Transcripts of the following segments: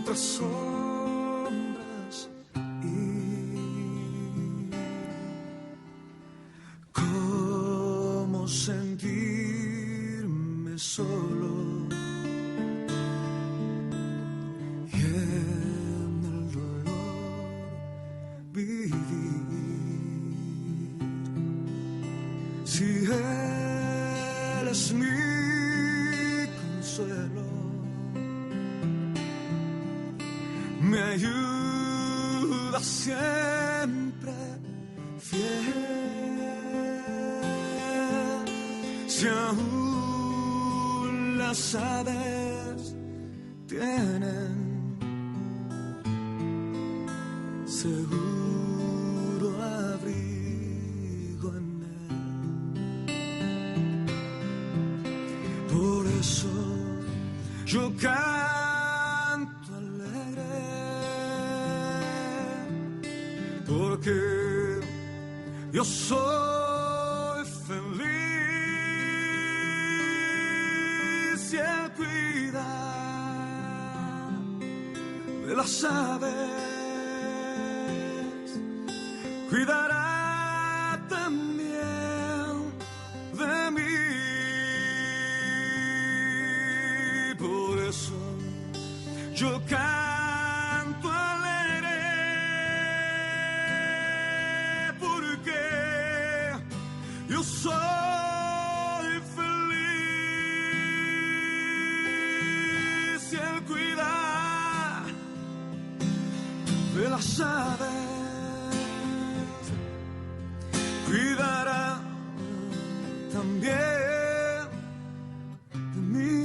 entre sombras ir. ¿Cómo sentirme solo? Y en el dolor vivir. Si Él es mi consuelo, me ayuda siempre fiel. Si aún las aves tienen seguro abrigo en él. Por eso yo canto alegre, porque yo soy feliz y Él cuida de las aves, cuidará también de mí. Por eso yo canto alegre, porque yo soy feliz y Él cuida de las aves, cuidará también de mí.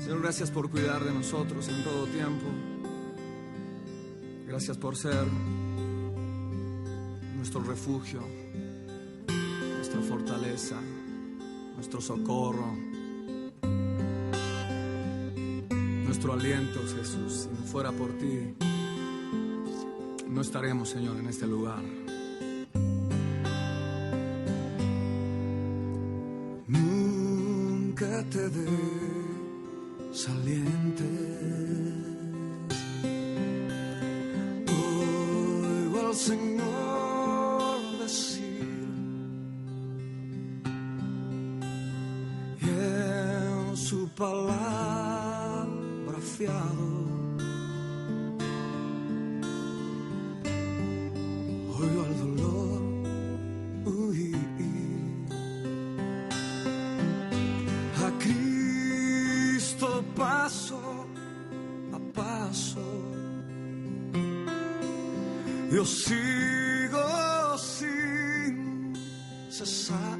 Señor, gracias por cuidar de nosotros en todo tiempo. Gracias por ser nuestro refugio, nuestra fortaleza, nuestro socorro, nuestro aliento, Jesús. Si no fuera por ti, no estaremos, Señor, en este lugar. Nunca te desalientes. Oigo al Señor decir, y en su palabra fiado, oigo al dolor huir. A Cristo paso a paso yo sigo sin cesar,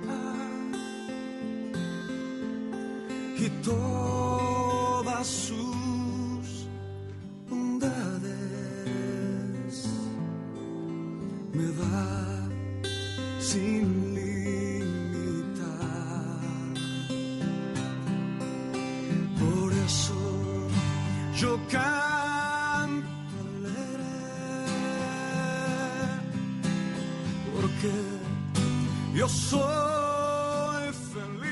y todas sus bondades me da sin limitar. Por eso yo canto alegre, porque yo soy feliz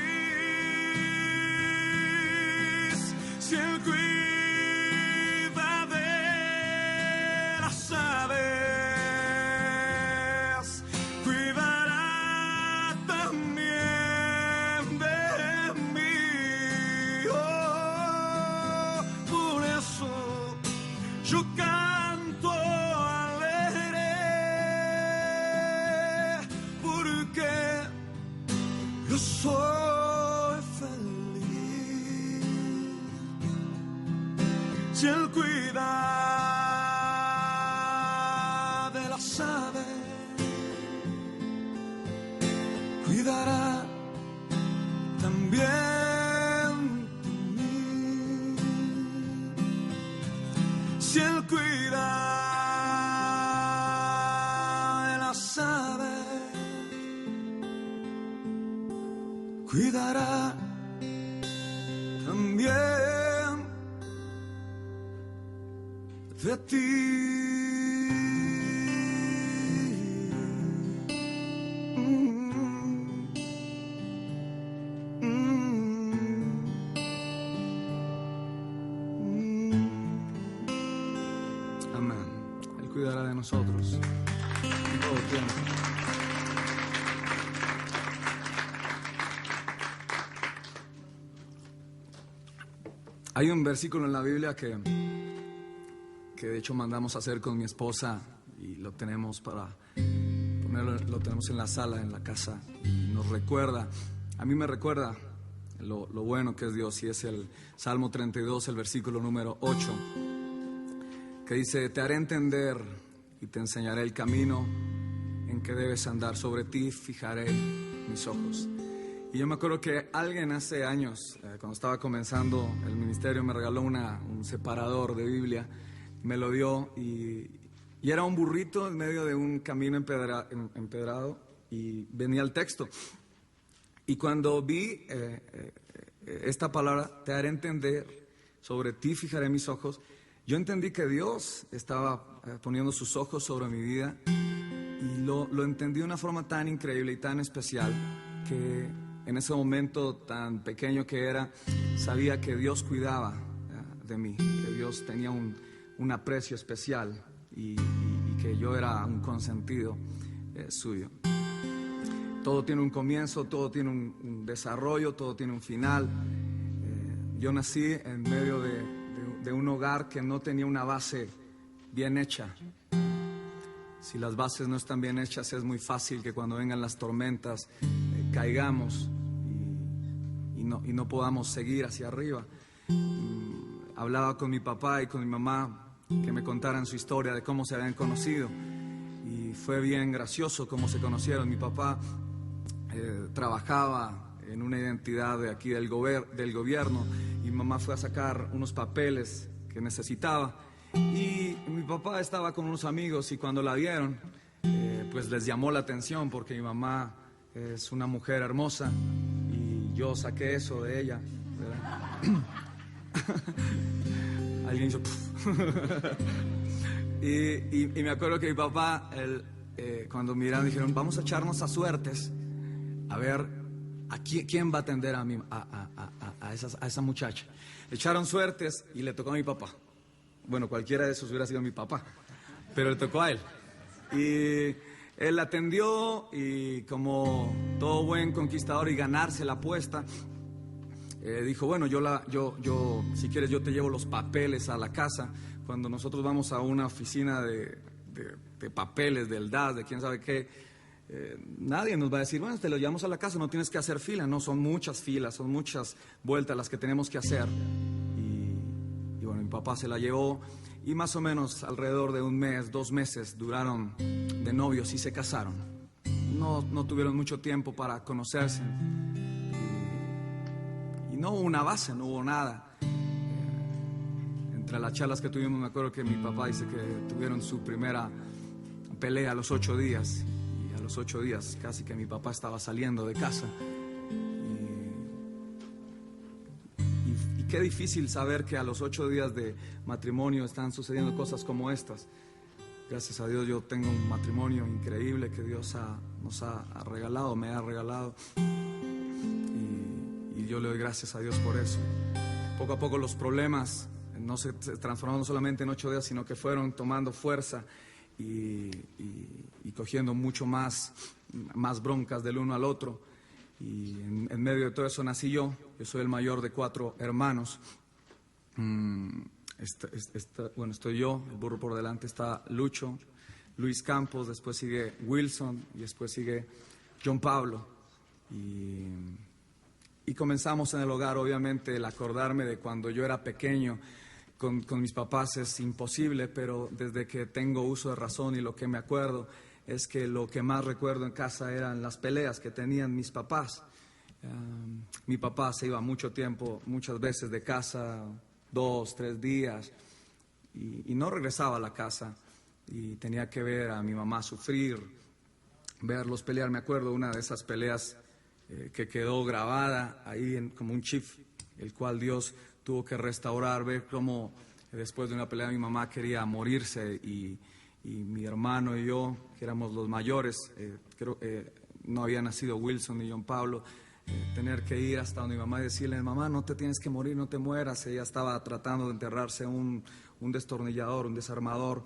si Él cuida de las aves, cuidará también de mí. Oh, por eso yo canto alegre, porque yo soy feliz si Él cuida de las aves, cuidará también de mí. Si Él cuida de las aves, cuidará también de ti. nosotros en todo tiempo. Hay un versículo en la Biblia que de hecho mandamos a hacer con mi esposa y lo tenemos para ponerlo, lo tenemos en la sala, en la casa, y nos recuerda, a mí me recuerda lo bueno que es Dios, y es el Salmo 32, el versículo número 8, que dice: te haré entender y te enseñaré el camino en que debes andar, sobre ti fijaré mis ojos. Y yo me acuerdo que alguien hace años, cuando estaba comenzando el ministerio, me regaló un separador de Biblia, me lo dio y era un burrito en medio de un camino empedrado y venía el texto. Y cuando vi esta palabra, te haré entender, sobre ti fijaré mis ojos, yo entendí que Dios estaba poniendo sus ojos sobre mi vida, y lo entendí de una forma tan increíble y tan especial que en ese momento tan pequeño que era, sabía que Dios cuidaba de mí, que Dios tenía un aprecio especial y que yo era un consentido suyo. Todo tiene un comienzo, todo tiene un desarrollo, todo tiene un final. Yo nací en medio de un hogar que no tenía una base bien hecha. Si las bases no están bien hechas, es muy fácil que cuando vengan las tormentas caigamos y no podamos seguir hacia arriba. Hablaba con mi papá y con mi mamá que me contaran su historia de cómo se habían conocido, y fue bien gracioso cómo se conocieron. Mi papá trabajaba en una identidad de aquí del gobierno, y mi mamá fue a sacar unos papeles que necesitaba, y mi papá estaba con unos amigos, y cuando la vieron pues les llamó la atención, porque mi mamá es una mujer hermosa y yo saqué eso de ella, ¿verdad? Alguien hizo y me acuerdo que mi papá, cuando miraron, dijeron: vamos a echarnos a suertes a ver quién va a atender a esa muchacha. Echaron suertes y le tocó a mi papá. Bueno, cualquiera de esos hubiera sido mi papá, pero le tocó a él. Y él atendió, y como todo buen conquistador y ganarse la apuesta, dijo: bueno, yo si quieres yo te llevo los papeles a la casa. Cuando nosotros vamos a una oficina de papeles, del DAS, de quién sabe qué, nadie nos va a decir: bueno, te lo llevamos a la casa, no tienes que hacer fila. No, son muchas filas, son muchas vueltas las que tenemos que hacer. Y bueno, mi papá se la llevó, y más o menos alrededor de 1 mes, 2 meses duraron de novios y se casaron. No tuvieron mucho tiempo para conocerse, y no hubo una base, no hubo nada. Entre las charlas que tuvimos, me acuerdo que mi papá dice que tuvieron su primera pelea a los 8 días, y a los 8 días casi que mi papá estaba saliendo de casa. Y qué difícil saber que a los 8 días de matrimonio están sucediendo cosas como estas. Gracias a Dios yo tengo un matrimonio increíble que Dios nos ha regalado, me ha regalado, y yo le doy gracias a Dios por eso. Poco a poco los problemas no se transformaron solamente en 8 días, sino que fueron tomando fuerza y cogiendo mucho más broncas del uno al otro. Y en medio de todo eso nací yo. Yo soy el mayor de 4 hermanos. Bueno, estoy yo, el burro por delante está Lucho, Luis Campos, después sigue Wilson, y después sigue John Pablo. Y comenzamos en el hogar. Obviamente el acordarme de cuando yo era pequeño con mis papás es imposible, pero desde que tengo uso de razón, y lo que me acuerdo es que lo que más recuerdo en casa eran las peleas que tenían mis papás. Mi papá se iba mucho tiempo, muchas veces de casa, 2, 3 días, y no regresaba a la casa, y tenía que ver a mi mamá sufrir, verlos pelear. Me acuerdo una de esas peleas que quedó grabada ahí como un chip, el cual Dios tuvo que restaurar, ver cómo después de una pelea mi mamá quería morirse, y mi hermano y yo, que éramos los mayores, no había nacido Wilson ni John Pablo, tener que ir hasta donde mi mamá y decirle: mamá, no te tienes que morir, no te mueras. Ella estaba tratando de enterrarse un destornillador, un desarmador,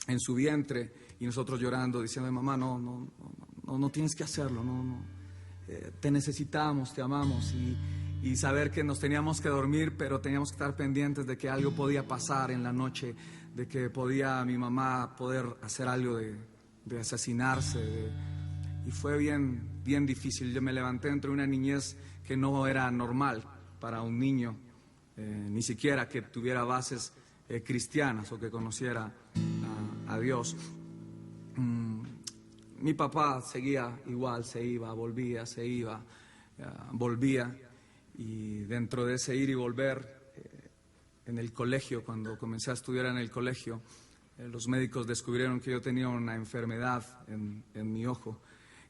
en su vientre y nosotros llorando, diciendo, mamá, no tienes que hacerlo, te necesitamos, te amamos, y saber que nos teníamos que dormir, pero teníamos que estar pendientes de que algo podía pasar en la noche, de que podía mi mamá poder hacer algo de asesinarse, y fue bien difícil. Yo me levanté entre una niñez que no era normal para un niño, ni siquiera que tuviera bases cristianas o que conociera a Dios. Mi papá seguía igual, se iba, volvía, se iba, volvía, y dentro de ese ir y volver, en el colegio, cuando comencé a estudiar en el colegio, los médicos descubrieron que yo tenía una enfermedad en mi ojo.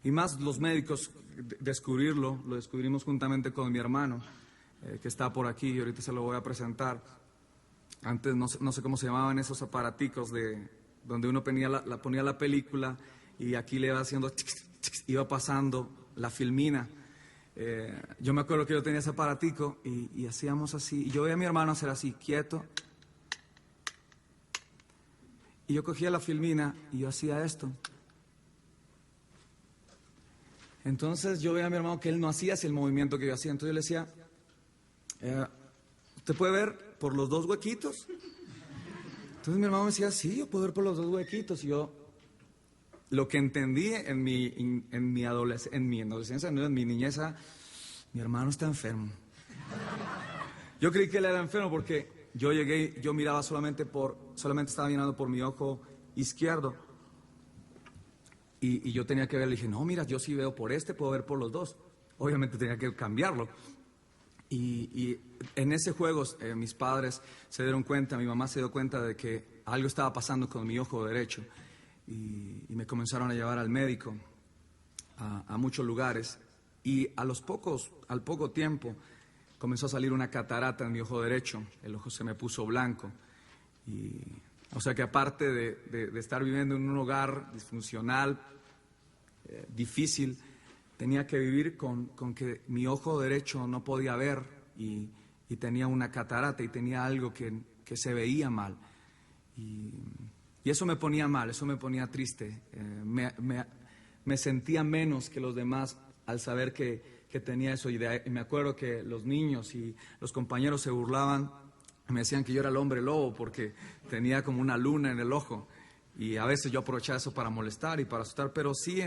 Y más los médicos lo descubrimos juntamente con mi hermano, que está por aquí, y ahorita se lo voy a presentar. Antes no sé cómo se llamaban esos aparaticos donde uno ponía la película y aquí le iba haciendo, iba pasando la filmina. Yo me acuerdo que yo tenía ese aparatico y hacíamos así, y yo veía a mi hermano hacer así, quieto, y yo cogía la filmina y yo hacía esto. Entonces yo veía a mi hermano que él no hacía el movimiento que yo hacía, entonces yo le decía, ¿usted puede ver por los dos huequitos? Entonces mi hermano me decía, sí, yo puedo ver por los dos huequitos. Y yo, lo que entendí en mi adolescencia, no en mi niñez, mi hermano está enfermo. Yo creí que él era enfermo porque yo llegué, yo miraba solamente estaba mirando por mi ojo izquierdo. Y yo tenía que ver, le dije, no, mira, yo sí veo por puedo ver por los dos. Obviamente tenía que cambiarlo. Y en ese juego mis padres se dieron cuenta, mi mamá se dio cuenta de que algo estaba pasando con mi ojo derecho. Y me comenzaron a llevar al médico, a muchos lugares. Y al poco tiempo comenzó a salir una catarata en mi ojo derecho. El ojo se me puso blanco. O sea que aparte de estar viviendo en un hogar disfuncional, difícil, tenía que vivir con que mi ojo derecho no podía ver y tenía una catarata y tenía algo que se veía mal. Y eso me ponía mal, eso me ponía triste. Me sentía menos que los demás al saber que tenía eso. Y me acuerdo que los niños y los compañeros se burlaban. Me decían que yo era el hombre lobo porque tenía como una luna en el ojo, y a veces yo aprovechaba eso para molestar y para asustar, pero sí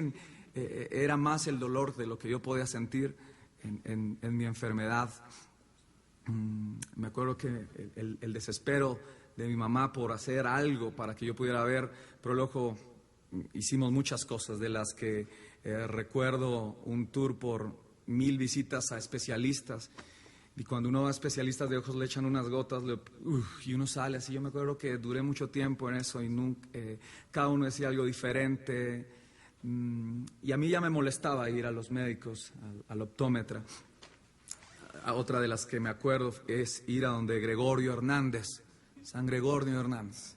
era más el dolor de lo que yo podía sentir en mi enfermedad. Me acuerdo que el desespero de mi mamá por hacer algo para que yo pudiera ver, pero luego hicimos muchas cosas, de las que recuerdo un tour por 1000 visitas a especialistas. Y cuando uno va a especialistas de ojos le echan unas gotas y uno sale así. Yo me acuerdo que duré mucho tiempo en eso y cada uno decía algo diferente. Y a mí ya me molestaba ir a los médicos, al optómetra. Otra de las que me acuerdo es ir a donde Gregorio Hernández, San Gregorio Hernández.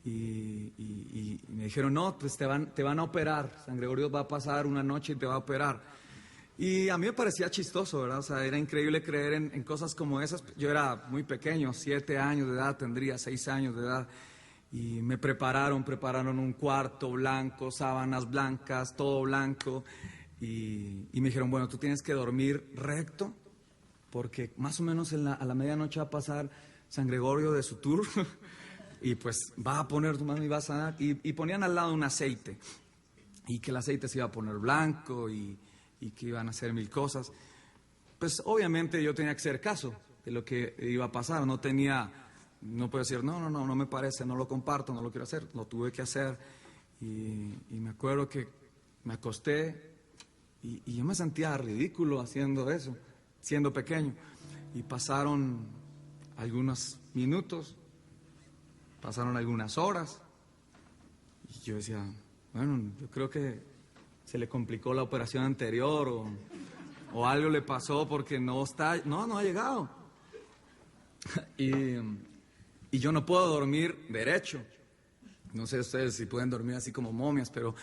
Y me dijeron, no, pues te van a operar. San Gregorio va a pasar una noche y te va a operar. Y a mí me parecía chistoso, ¿verdad? O sea, era increíble creer en cosas como esas. Yo era muy pequeño, 7 años de edad, tendría 6 años de edad. Y me prepararon un cuarto blanco, sábanas blancas, todo blanco. Y me dijeron, bueno, tú tienes que dormir recto, porque más o menos a la medianoche va a pasar San Gregorio de su tour. Y pues va a poner tu mano y vas a dar. Y ponían al lado un aceite. Y que el aceite se iba a poner blanco y que iban a hacer 1000 cosas. Pues obviamente yo tenía que hacer caso de lo que iba a pasar. No puedo decir, no me parece, no lo comparto, no lo quiero hacer. Lo tuve que hacer. Y me acuerdo que me acosté y yo me sentía ridículo haciendo eso, siendo pequeño. Y pasaron algunos minutos, pasaron algunas horas. Y yo decía, bueno, yo creo que se le complicó la operación anterior o algo le pasó porque no ha llegado. Y yo no puedo dormir derecho. No sé ustedes si pueden dormir así como momias, pero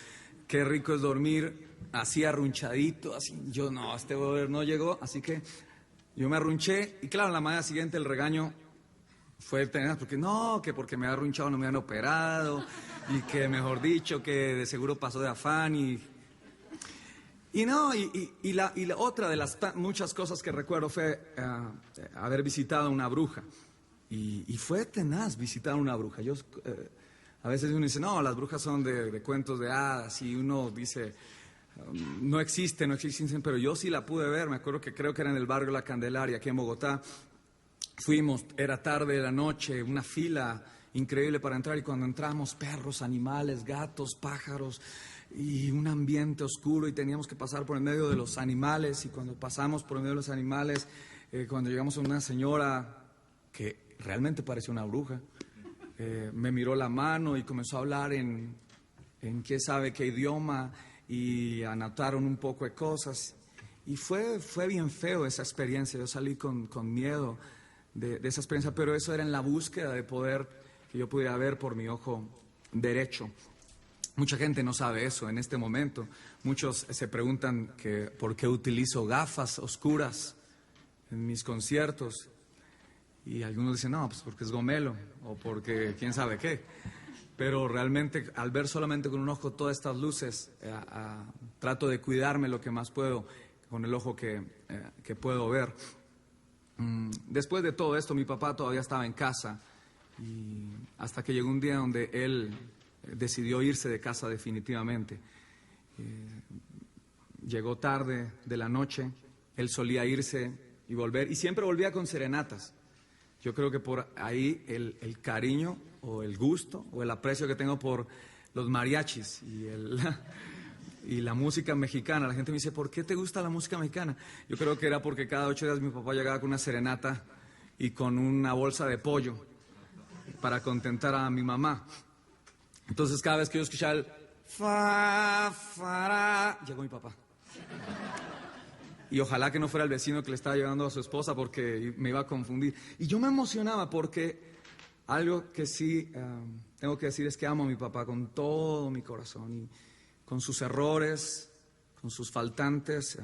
qué rico es dormir así arrunchadito, así. Yo este brother no llegó, así que yo me arrunché y claro, la mañana siguiente el regaño fue tenaz, porque no, que porque me había arrunchado no me habían operado, y que mejor dicho, que de seguro pasó de afán, y no, y la otra de las muchas cosas que recuerdo fue haber visitado a una bruja. Y fue tenaz visitar a una bruja. A veces uno dice, no, las brujas son de cuentos de hadas, y uno dice, no existen, pero yo sí la pude ver. Me acuerdo que creo que era en el barrio La Candelaria, aquí en Bogotá. Fuimos, era tarde de la noche, una fila increíble para entrar, y cuando entramos, perros, animales, gatos, pájaros, y un ambiente oscuro, y teníamos que pasar por el medio de los animales, y cuando pasamos por el medio de los animales, cuando llegamos a una señora que realmente parecía una bruja, me miró la mano y comenzó a hablar en quién sabe qué idioma, y anotaron un poco de cosas, y fue bien feo esa experiencia. Yo salí con miedo de esa experiencia, pero eso era en la búsqueda de poder que yo pudiera ver por mi ojo derecho. Mucha gente no sabe eso en este momento. Muchos se preguntan por qué utilizo gafas oscuras en mis conciertos. Y algunos dicen, no, pues porque es gomelo o porque quién sabe qué. Pero realmente al ver solamente con un ojo todas estas luces, trato de cuidarme lo que más puedo con el ojo que puedo ver. Después de todo esto, mi papá todavía estaba en casa, y hasta que llegó un día donde él decidió irse de casa definitivamente. Llegó tarde de la noche, él solía irse y volver, y siempre volvía con serenatas. Yo creo que por ahí el cariño o el gusto o el aprecio que tengo por los mariachis y la música mexicana. La gente me dice, ¿por qué te gusta la música mexicana? Yo creo que era porque cada 8 días mi papá llegaba con una serenata y con una bolsa de pollo para contentar a mi mamá. Entonces cada vez que yo escuchaba el fa, fa, llegó mi papá. Y ojalá que no fuera el vecino que le estaba llevando a su esposa, porque me iba a confundir. Y yo me emocionaba porque algo que sí tengo que decir es que amo a mi papá con todo mi corazón, y con sus errores, con sus faltantes,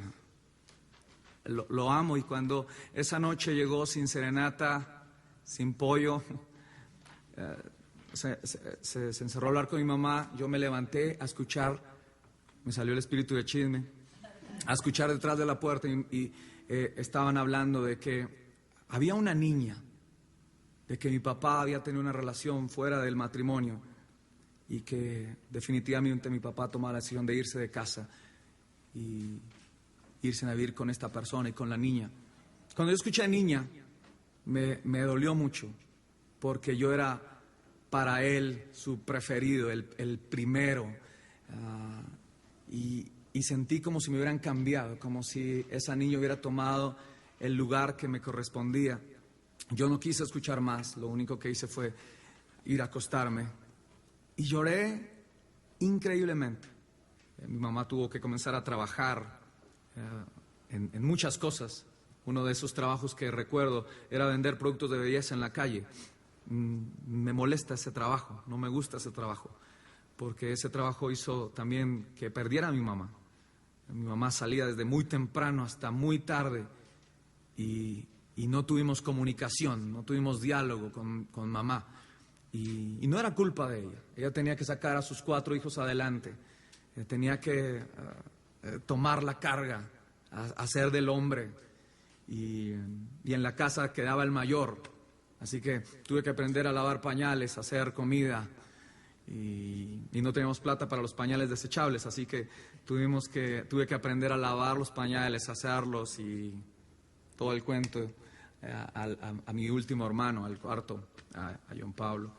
lo amo. Y cuando esa noche llegó sin serenata, sin pollo, se encerró a hablar con mi mamá, yo me levanté a escuchar, me salió el espíritu de chisme, a escuchar detrás de la puerta, y estaban hablando de que había una niña, de que mi papá había tenido una relación fuera del matrimonio, y que definitivamente mi papá tomaba la decisión de irse de casa y irse a vivir con esta persona y con la niña. Cuando yo escuché niña, me dolió mucho, porque yo era para él su preferido, el primero, y sentí como si me hubieran cambiado, como si esa niña hubiera tomado el lugar que me correspondía. Yo no quise escuchar más, lo único que hice fue ir a acostarme, y lloré increíblemente. Mi mamá tuvo que comenzar a trabajar en muchas cosas. Uno de esos trabajos que recuerdo era vender productos de belleza en la calle. Me molesta ese trabajo, no me gusta ese trabajo, porque ese trabajo hizo también que perdiera a mi mamá. Mi mamá salía desde muy temprano hasta muy tarde, y no tuvimos comunicación, no tuvimos diálogo con mamá. Y no era culpa de ella. Ella tenía que sacar a sus 4 hijos adelante, tenía que tomar la carga, hacer del hombre, y en la casa quedaba el mayor. Así que tuve que aprender a lavar pañales, a hacer comida, y no teníamos plata para los pañales desechables, así que tuve que aprender a lavar los pañales, a hacerlos, y todo el cuento a mi último hermano, al cuarto, a John Pablo.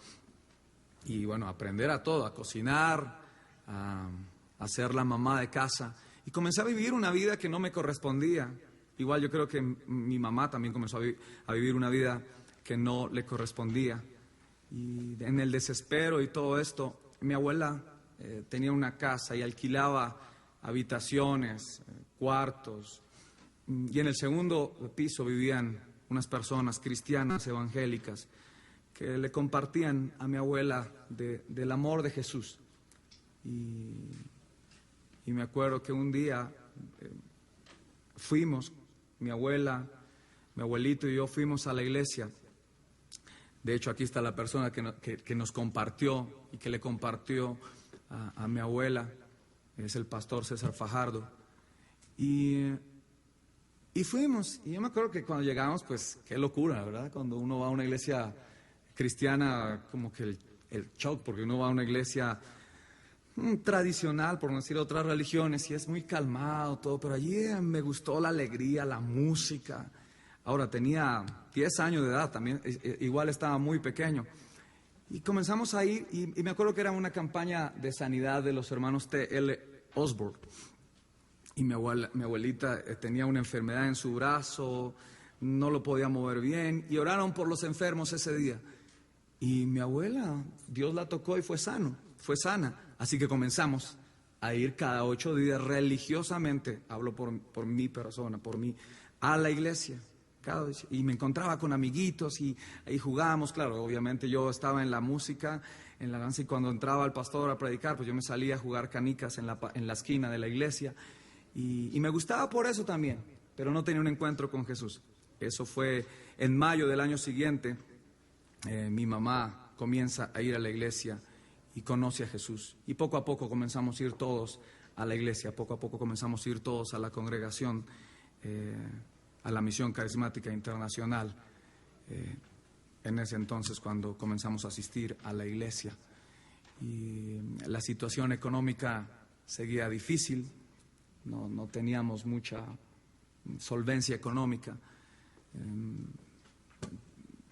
Y bueno, aprender a todo, a cocinar, a ser la mamá de casa. Y comencé a vivir una vida que no me correspondía. Igual yo creo que mi mamá también comenzó a vivir una vida que no le correspondía. Y en el desespero y todo esto, mi abuela tenía una casa y alquilaba habitaciones, cuartos, y en el segundo piso vivían unas personas cristianas, evangélicas, que le compartían a mi abuela del amor de Jesús. Y me acuerdo que un día fuimos, mi abuela, mi abuelito y yo fuimos a la iglesia De hecho, aquí está la persona que nos compartió y que le compartió a mi abuela, es el pastor César Fajardo. Y fuimos, y yo me acuerdo que cuando llegamos, pues qué locura, ¿verdad? Cuando uno va a una iglesia cristiana, como que el shock, porque uno va a una iglesia tradicional, por no decir otras religiones, y es muy calmado todo, pero allí me gustó la alegría, la música. Ahora tenía 10 años de edad, también igual estaba muy pequeño. Y comenzamos a ir, y me acuerdo que era una campaña de sanidad de los hermanos T.L. Osborne. Y mi abuelita tenía una enfermedad en su brazo, no lo podía mover bien, y oraron por los enfermos ese día. Y mi abuela, Dios la tocó y fue sana. Así que comenzamos a ir cada 8 días religiosamente, hablo por mi persona, por mí, a la iglesia. Y me encontraba con amiguitos y ahí jugábamos. Claro, obviamente yo estaba en la música, en la danza, y cuando entraba el pastor a predicar, pues yo me salía a jugar canicas en la esquina de la iglesia. Y me gustaba por eso también, pero no tenía un encuentro con Jesús. Eso fue en mayo del año siguiente. Mi mamá comienza a ir a la iglesia y conoce a Jesús. Y poco a poco comenzamos a ir todos a la iglesia, poco a poco comenzamos a ir todos a la congregación, a la Misión Carismática Internacional. En ese entonces, cuando comenzamos a asistir a la iglesia. Y la situación económica seguía difícil. No teníamos mucha solvencia económica.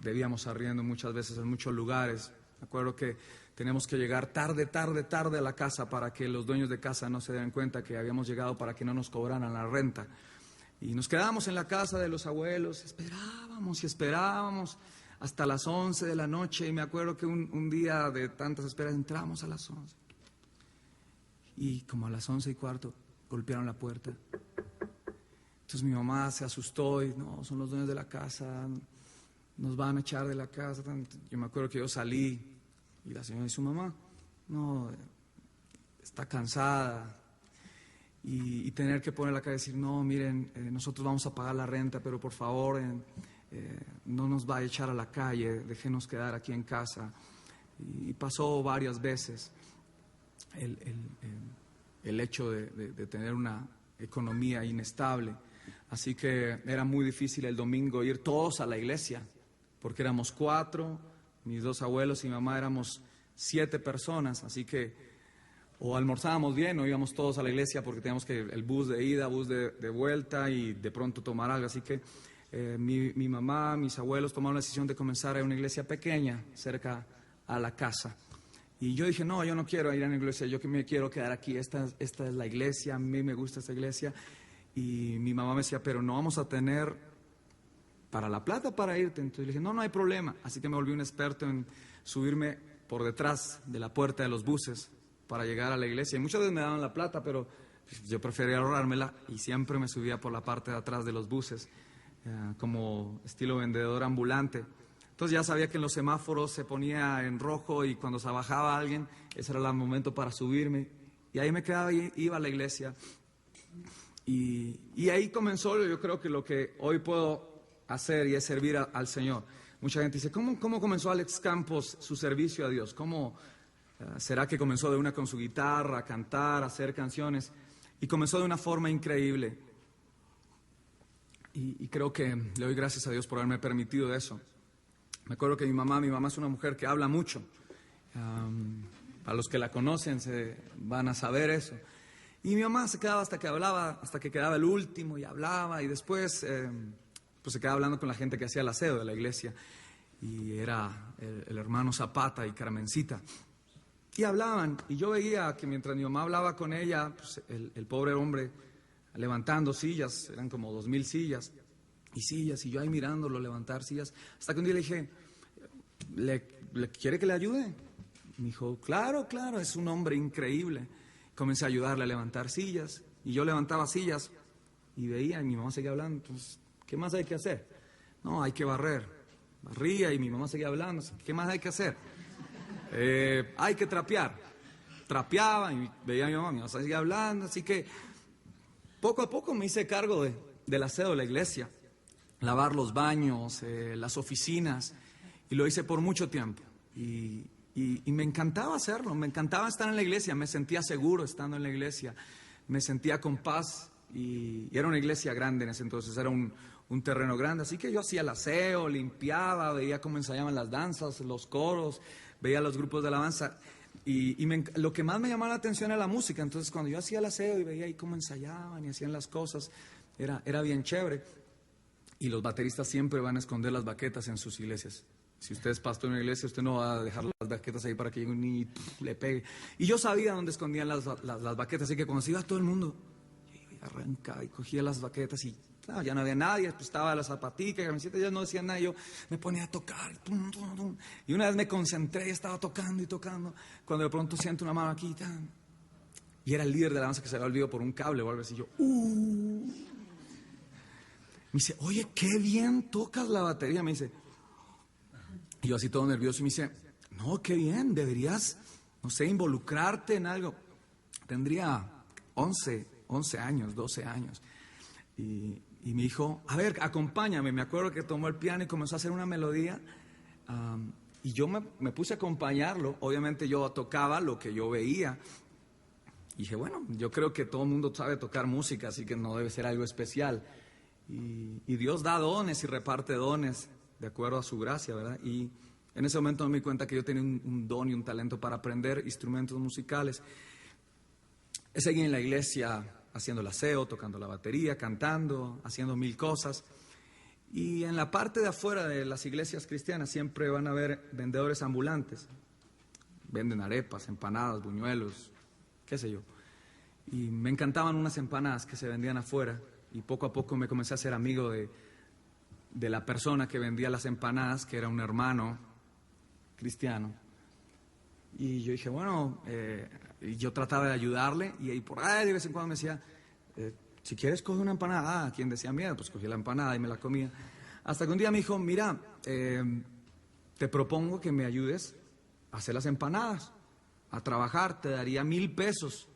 Debíamos arriendo muchas veces en muchos lugares. Me acuerdo que teníamos que llegar tarde a la casa para que los dueños de casa no se den cuenta que habíamos llegado, para que no nos cobraran la renta. Y nos quedábamos en la casa de los abuelos, esperábamos hasta las 11 de la noche. Y me acuerdo que un día de tantas esperas entramos a las 11. Y como a las 11:15 golpearon la puerta. Entonces mi mamá se asustó y no, son los dueños de la casa, nos van a echar de la casa. Yo me acuerdo que yo salí y la señora dice, mamá, no, está cansada. Y tener que poner la cara y decir, no, miren, nosotros vamos a pagar la renta, pero por favor no nos va a echar a la calle, déjenos quedar aquí en casa. Y pasó varias veces el hecho de tener una economía inestable. Así que era muy difícil el domingo ir todos a la iglesia, porque éramos 4, mis 2 abuelos y mi mamá éramos 7 personas, así que o almorzábamos bien o íbamos todos a la iglesia porque teníamos que el bus de ida, bus de vuelta y de pronto tomar algo. Así que mi mamá, mis abuelos tomaron la decisión de comenzar en una iglesia pequeña cerca a la casa. Y yo dije, no, yo no quiero ir a una iglesia, yo que me quiero quedar aquí, esta es la iglesia, a mí me gusta esta iglesia. Y mi mamá me decía, pero no vamos a tener para la plata para irte. Entonces le dije, no hay problema. Así que me volví un experto en subirme por detrás de la puerta de los buses para llegar a la iglesia. Y muchas veces me daban la plata, pero yo prefería ahorrármela y siempre me subía por la parte de atrás de los buses, como estilo vendedor ambulante. Entonces ya sabía que en los semáforos se ponía en rojo y cuando se bajaba alguien, ese era el momento para subirme. Y ahí me quedaba y iba a la iglesia. Y ahí comenzó, yo creo que lo que hoy puedo hacer y es servir al Señor. Mucha gente dice, ¿cómo comenzó Alex Campos su servicio a Dios? ¿Cómo será que comenzó de una con su guitarra, a cantar, a hacer canciones? Y comenzó de una forma increíble. Y creo que le doy gracias a Dios por haberme permitido eso. Me acuerdo que mi mamá es una mujer que habla mucho. Para los que la conocen se van a saber eso. Y mi mamá se quedaba hasta que quedaba el último y hablaba. Y después pues se quedaba hablando con la gente que hacía el aseo de la iglesia. Y era el hermano Zapata y Carmencita. Y hablaban. Y yo veía que mientras mi mamá hablaba con ella, pues el pobre hombre levantando sillas, eran como 2000 sillas. Y yo ahí mirándolo levantar sillas, hasta que un día le dije, ¿le quiere que le ayude? Me dijo, claro, es un hombre increíble. Comencé a ayudarle a levantar sillas, y yo levantaba sillas, y veía, y mi mamá seguía hablando. Entonces, ¿qué más hay que hacer? No, hay que barrer. Barría, y mi mamá seguía hablando. ¿Qué más hay que hacer? Hay que trapear. Trapeaba, y veía a mi mamá seguía hablando, así que poco a poco me hice cargo del aseo de la iglesia. Lavar los baños, las oficinas. Y lo hice por mucho tiempo. Y me encantaba hacerlo, me encantaba estar en la iglesia, me sentía seguro estando en la iglesia, me sentía con paz y era una iglesia grande en ese entonces, era un terreno grande, así que yo hacía el aseo, limpiaba, veía cómo ensayaban las danzas, los coros, veía los grupos de alabanza lo que más me llamaba la atención era la música. Entonces cuando yo hacía el aseo y veía ahí cómo ensayaban y hacían las cosas, era bien chévere. Y los bateristas siempre van a esconder las baquetas en sus iglesias. Si usted es pastor en una iglesia, usted no va a dejar las baquetas ahí para que llegue un niño y le pegue. Y yo sabía dónde escondían las baquetas, así que cuando se iba todo el mundo, yo arrancaba y cogía las baquetas y claro, ya no había nadie, pues estaba la zapatica, camiseta, ya no decían nada, yo me ponía a tocar, tum, tum, tum. Y una vez me concentré y estaba tocando y tocando, cuando de pronto siento una mano aquí, tan, y era el líder de la danza que se había olvidado por un cable o algo así, yo, Me dice, oye, qué bien tocas la batería, me dice. Y yo así todo nervioso y me dice, no, qué bien, deberías, no sé, involucrarte en algo. Tendría 11 años, 12 años. Y me dijo, a ver, acompáñame. Me acuerdo que tomó el piano y comenzó a hacer una melodía. Y yo me puse a acompañarlo. Obviamente yo tocaba lo que yo veía. Y dije, bueno, yo creo que todo el mundo sabe tocar música, así que no debe ser algo especial. Y Dios da dones y reparte dones de acuerdo a su gracia, ¿verdad? Y en ese momento me di cuenta que yo tenía un don y un talento para aprender instrumentos musicales. Seguí en la iglesia haciendo el aseo, tocando la batería, cantando, haciendo mil cosas. Y en la parte de afuera de las iglesias cristianas siempre van a haber vendedores ambulantes. Venden arepas, empanadas, buñuelos, qué sé yo. Y me encantaban unas empanadas que se vendían afuera. Y poco a poco me comencé a ser amigo de la persona que vendía las empanadas, que era un hermano cristiano. Y yo dije, bueno, y yo trataba de ayudarle, y ahí por ahí de vez en cuando me decía, si quieres coge una empanada. Quien decía miedo, pues cogí la empanada y me la comía. Hasta que un día me dijo, mira, te propongo que me ayudes a hacer las empanadas, a trabajar, te daría 1,000 pesos.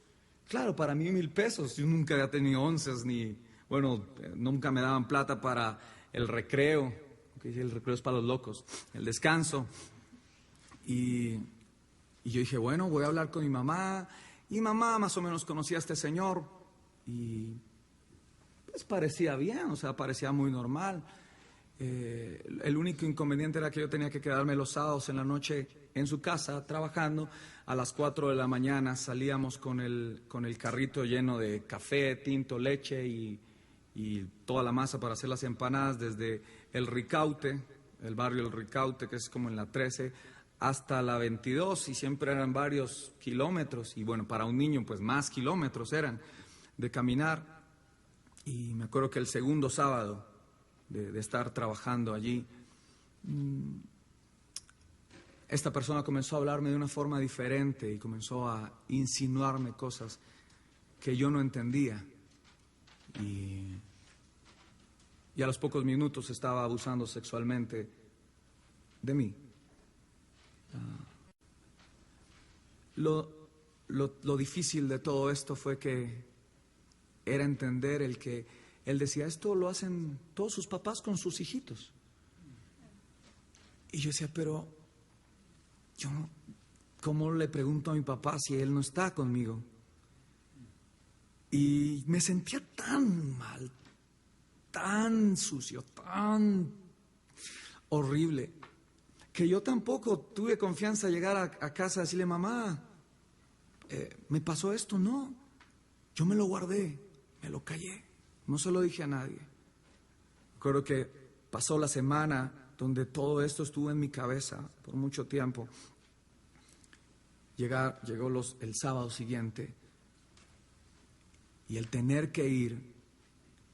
Claro, para mí 1,000 pesos, yo nunca había tenido onces ni... Bueno, nunca me daban plata para el recreo, que el recreo es para los locos, el descanso. Y yo dije, bueno, voy a hablar con mi mamá. Y mamá más o menos conocía a este señor. Y pues parecía bien, o sea, parecía muy normal. El único inconveniente era que yo tenía que quedarme los sábados en la noche en su casa trabajando. A las 4 de la mañana salíamos con el carrito lleno de café, tinto, leche y toda la masa para hacer las empanadas desde el Ricaute, el barrio El Ricaute, que es como en la 13, hasta la 22, y siempre eran varios kilómetros, y bueno, para un niño pues más kilómetros eran de caminar. Y me acuerdo que el segundo sábado de estar trabajando allí, esta persona comenzó a hablarme de una forma diferente y comenzó a insinuarme cosas que yo no entendía. Y a los pocos minutos estaba abusando sexualmente de mí. Lo difícil de todo esto fue que era entender él decía, esto lo hacen todos sus papás con sus hijitos. Y yo decía, pero yo, ¿cómo le pregunto a mi papá si él no está conmigo? Y me sentía tan mal, tan sucio, tan horrible, que yo tampoco tuve confianza de llegar a casa y decirle, mamá, ¿me pasó esto? No, yo me lo guardé, me lo callé, no se lo dije a nadie. Recuerdo que pasó la semana donde todo esto estuvo en mi cabeza por mucho tiempo. Llegó el sábado siguiente y el tener que ir,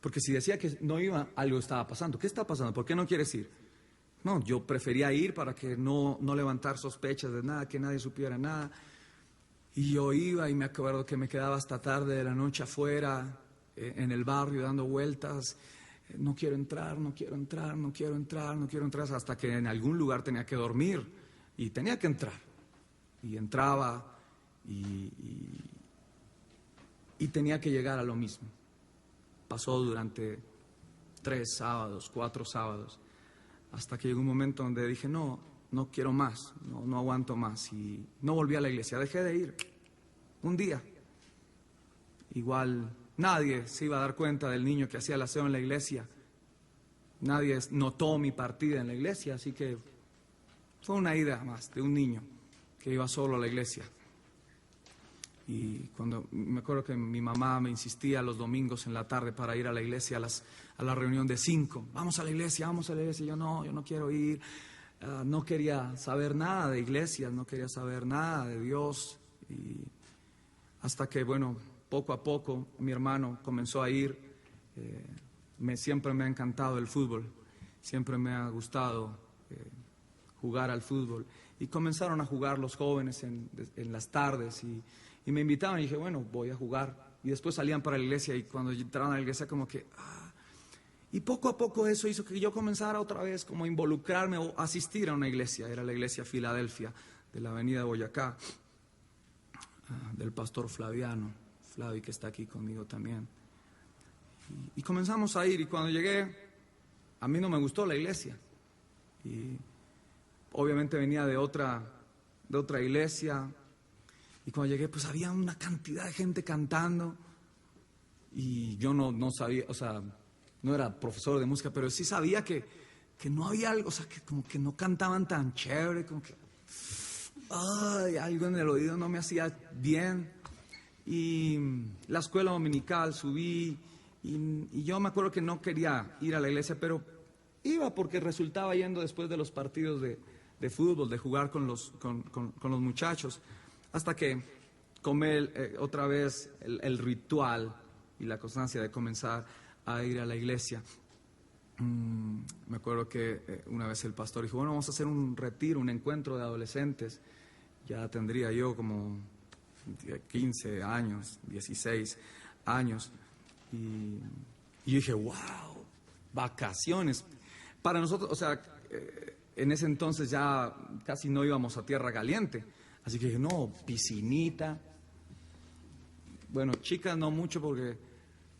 porque si decía que no iba, algo estaba pasando. ¿Qué está pasando? ¿Por qué no quieres ir? No, yo prefería ir para que no levantar sospechas de nada, que nadie supiera nada. Y yo iba y me acuerdo que me quedaba hasta tarde de la noche afuera, en el barrio, dando vueltas. No quiero entrar, no quiero entrar, no quiero entrar, no quiero entrar, hasta que en algún lugar tenía que dormir y tenía que entrar. Y entraba y tenía que llegar a lo mismo. Pasó durante 3 sábados, 4 sábados, hasta que llegó un momento donde dije, no quiero más, no aguanto más, y no volví a la iglesia, dejé de ir. Un día, igual nadie se iba a dar cuenta del niño que hacía el aseo en la iglesia, nadie notó mi partida en la iglesia, así que fue una ida más de un niño que iba solo a la iglesia. Y cuando me acuerdo que mi mamá me insistía los domingos en la tarde para ir a la iglesia, a la reunión de 5, vamos a la iglesia, yo no quiero ir, no quería saber nada de iglesias, no quería saber nada de Dios, y hasta que, bueno, poco a poco mi hermano comenzó a ir. Siempre me ha encantado el fútbol, siempre me ha gustado jugar al fútbol, y comenzaron a jugar los jóvenes en las tardes, y me invitaban y dije, bueno, voy a jugar, y después salían para la iglesia, y cuando entraban a la iglesia como que... Y poco a poco eso hizo que yo comenzara otra vez como a involucrarme o asistir a una iglesia. Era la iglesia Filadelfia de la avenida Boyacá, del pastor Flavi, que está aquí conmigo también. Y comenzamos a ir, y cuando llegué, a mí no me gustó la iglesia. Y obviamente venía de otra iglesia, y cuando llegué pues había una cantidad de gente cantando, y yo no sabía, o sea, no era profesor de música, pero sí sabía que no había algo, o sea, que como que no cantaban tan chévere, como que algo en el oído no me hacía bien. Y la escuela dominical subí, y yo me acuerdo que no quería ir a la iglesia, pero iba porque resultaba yendo después de los partidos de fútbol, de jugar con los muchachos, hasta que tomé otra vez el ritual y la constancia de comenzar a ir a la iglesia. Me acuerdo que una vez el pastor dijo, bueno, vamos a hacer un retiro, un encuentro de adolescentes. Ya tendría yo como 15 años, 16 años. Y yo dije, wow, vacaciones. Para nosotros, o sea, en ese entonces ya casi no íbamos a tierra caliente. Así que dije, no, piscinita. Bueno, chicas no mucho porque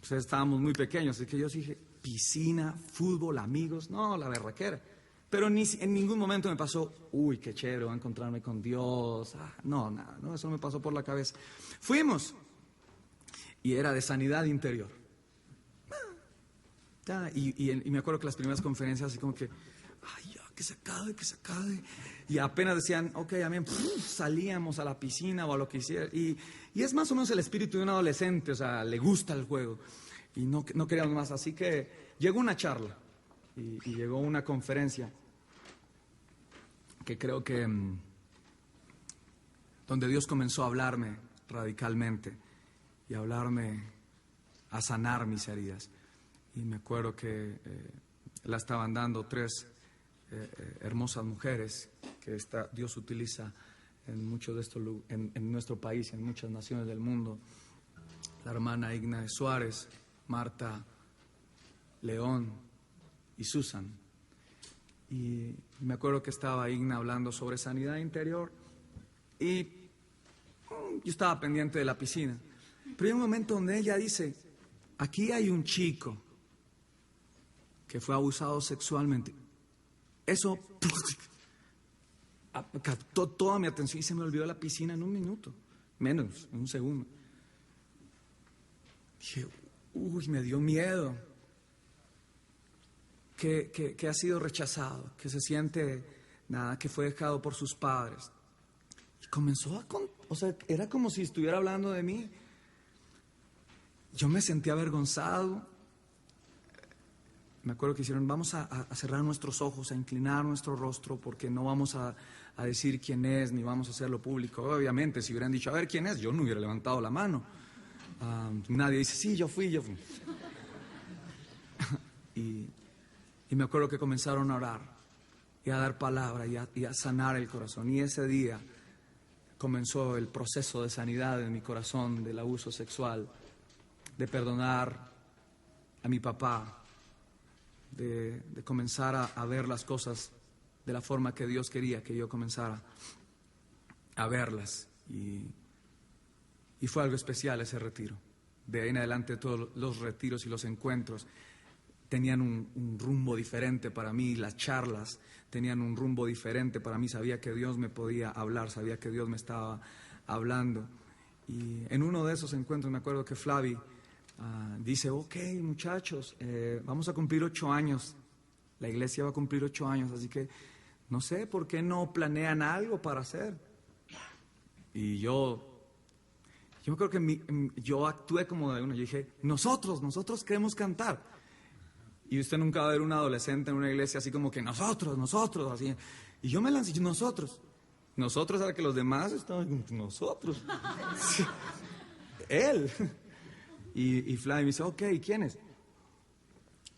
pues, estábamos muy pequeños. Así que yo dije, piscina, fútbol, amigos. No, la berraquera. Pero en ningún momento me pasó, uy, qué chévere, voy a encontrarme con Dios. No, nada, no, eso no me pasó por la cabeza. Fuimos, y era de sanidad interior. Y me acuerdo que las primeras conferencias así como que, ay, ya, que se acabe. Y apenas decían, ok, amén, salíamos a la piscina o a lo que hiciera. Y es más o menos el espíritu de un adolescente, o sea, le gusta el juego. Y no queríamos más, así que llegó una charla. Y llegó una conferencia que creo que donde Dios comenzó a hablarme radicalmente y a hablarme, a sanar mis heridas. Y me acuerdo que la estaban dando 3 hermosas mujeres que Dios utiliza en muchos de estos en nuestro país, en muchas naciones del mundo. La hermana Igna de Suárez, Marta León y Susan. Y me acuerdo que estaba Igna hablando sobre sanidad interior, y yo estaba pendiente de la piscina. Pero hay un momento donde ella dice, aquí hay un chico que fue abusado sexualmente. Eso captó toda mi atención y se me olvidó la piscina en un minuto, menos, en un segundo. Dije, uy, me dio miedo. Que ha sido rechazado, que se siente nada, que fue dejado por sus padres. Y comenzó o sea, era como si estuviera hablando de mí. Yo me sentí avergonzado. Me acuerdo que hicieron, vamos a cerrar nuestros ojos, a inclinar nuestro rostro, porque no vamos a decir quién es, ni vamos a hacerlo público. Obviamente, si hubieran dicho, a ver quién es, yo no hubiera levantado la mano. Nadie dice, sí, yo fui. Y me acuerdo que comenzaron a orar y a dar palabra y a sanar el corazón. Y ese día comenzó el proceso de sanidad en mi corazón del abuso sexual, de perdonar a mi papá, de comenzar a ver las cosas de la forma que Dios quería que yo comenzara a verlas. Y fue algo especial ese retiro. De ahí en adelante todos los retiros y los encuentros tenían un rumbo diferente para mí, las charlas tenían un rumbo diferente para mí, sabía que Dios me podía hablar, sabía que Dios me estaba hablando. Y en uno de esos encuentros me acuerdo que Flavi dice, ok muchachos, vamos a cumplir 8 años, la iglesia va a cumplir 8 años, así que no sé, ¿por qué no planean algo para hacer? Y yo me acuerdo que yo actué como de uno, yo dije, nosotros queremos cantar. Y usted nunca va a ver un adolescente en una iglesia así como que nosotros, así. Y yo me lancé, nosotros era que los demás estaban, nosotros. Sí. Él. Y Flavio me dice, ok, ¿quiénes?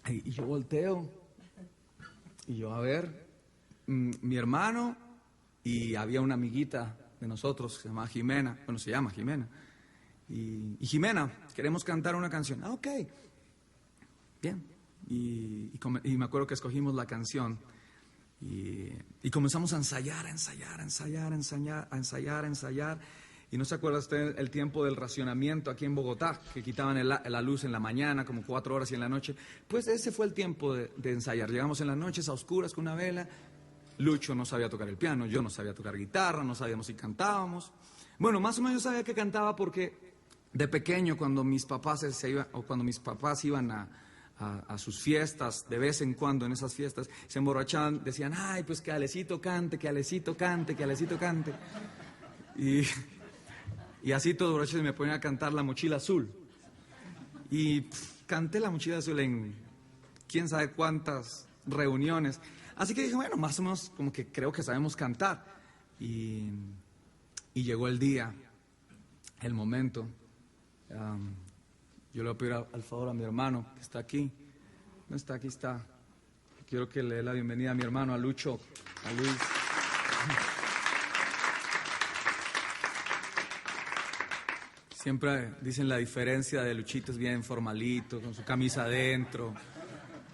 Y yo volteo. Y yo, a ver, mi hermano y había una amiguita de nosotros que se llama Jimena. Bueno, se llama Jimena. Y Jimena, queremos cantar una canción. Ok. Bien. Y me acuerdo que escogimos la canción. Y comenzamos a ensayar. Y no se acuerda usted el tiempo del racionamiento aquí en Bogotá, que quitaban la luz en la mañana, como 4 horas y en la noche. Pues ese fue el tiempo de ensayar. Llegamos en las noches a oscuras con una vela. Lucho no sabía tocar el piano, yo no sabía tocar guitarra, no sabíamos si cantábamos. Bueno, más o menos sabía que cantaba porque de pequeño, cuando mis papás iban a sus fiestas, de vez en cuando en esas fiestas, se emborrachaban, decían, ay, pues que Alecito cante, que Alecito cante, que Alecito cante. Y así todos borrachos me ponían a cantar La Mochila Azul. Y canté La Mochila Azul en quién sabe cuántas reuniones. Así que dije, bueno, más o menos como que creo que sabemos cantar. Y llegó el día, el momento. Yo le voy a pedir al favor a mi hermano que está aquí. No está, aquí está. Quiero que le dé la bienvenida a mi hermano, a Lucho, a Luis. Siempre dicen la diferencia de Luchito, es bien formalito, con su camisa adentro,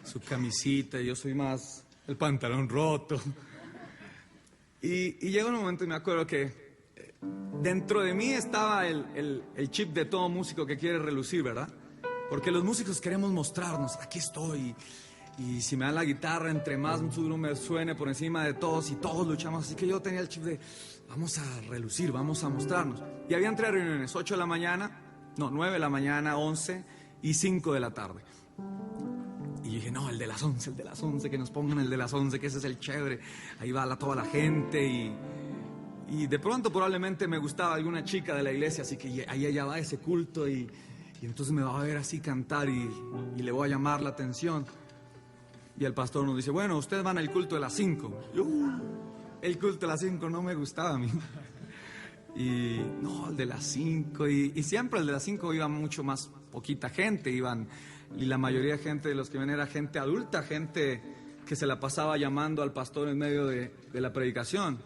su camisita, y yo soy más el pantalón roto. Y llega un momento y me acuerdo que dentro de mí estaba el chip de todo músico que quiere relucir, ¿verdad? Porque los músicos queremos mostrarnos, aquí estoy, y si me dan la guitarra, entre más duro me suene por encima de todos, y todos luchamos. Así que yo tenía el chip de, vamos a relucir, vamos a mostrarnos. Y habían 3 reuniones, 8 de la mañana, 9 de la mañana, 11 y 5 de la tarde. Y dije, no, el de las 11, que nos pongan el de las 11, que ese es el chévere. Ahí va toda la gente y de pronto probablemente me gustaba alguna chica de la iglesia, así que ahí allá va ese culto y entonces me va a ver así cantar y le voy a llamar la atención. Y el pastor nos dice, bueno, ustedes van al culto de las 5. El culto de las 5 no me gustaba a mí. Y no, el de las 5. Y siempre el de las 5 iba mucho más poquita gente, y la mayoría de gente de los que ven era gente adulta, gente que se la pasaba llamando al pastor en medio de la predicación.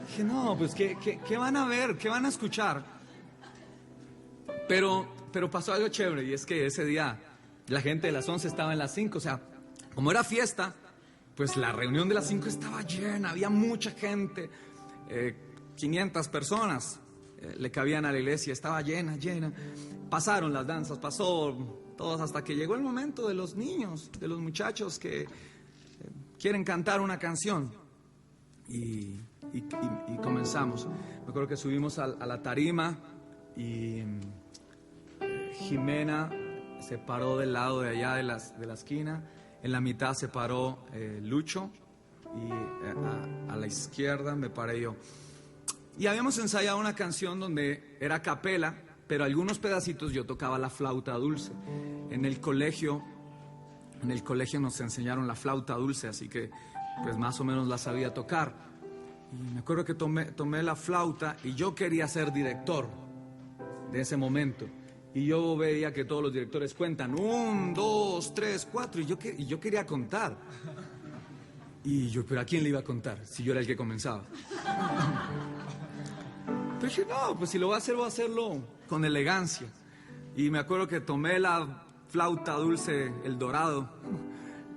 Dije, no, pues ¿qué van a ver? ¿Qué van a escuchar? Pero pasó algo chévere, y es que ese día la gente de las 11 estaba en las 5, o sea, como era fiesta, pues la reunión de las 5 estaba llena, había mucha gente, 500 personas le cabían a la iglesia, estaba llena. Pasaron las danzas, pasó todos, hasta que llegó el momento de los niños, de los muchachos que quieren cantar una canción. Y comenzamos. Me acuerdo que subimos a la tarima y Jimena se paró del lado de allá de la esquina. En la mitad se paró Lucho y a la izquierda me paré yo. Y habíamos ensayado una canción donde era a capela, pero algunos pedacitos yo tocaba la flauta dulce. En el colegio nos enseñaron la flauta dulce, así que pues más o menos la sabía tocar. Y me acuerdo que tomé la flauta y yo quería ser director de ese momento. Y yo veía que todos los directores cuentan 1, 2, 3, 4 y yo quería contar. Y yo, ¿pero a quién le iba a contar si yo era el que comenzaba? Pero dije, no, pues si lo voy a hacerlo con elegancia. Y me acuerdo que tomé la flauta dulce, el dorado,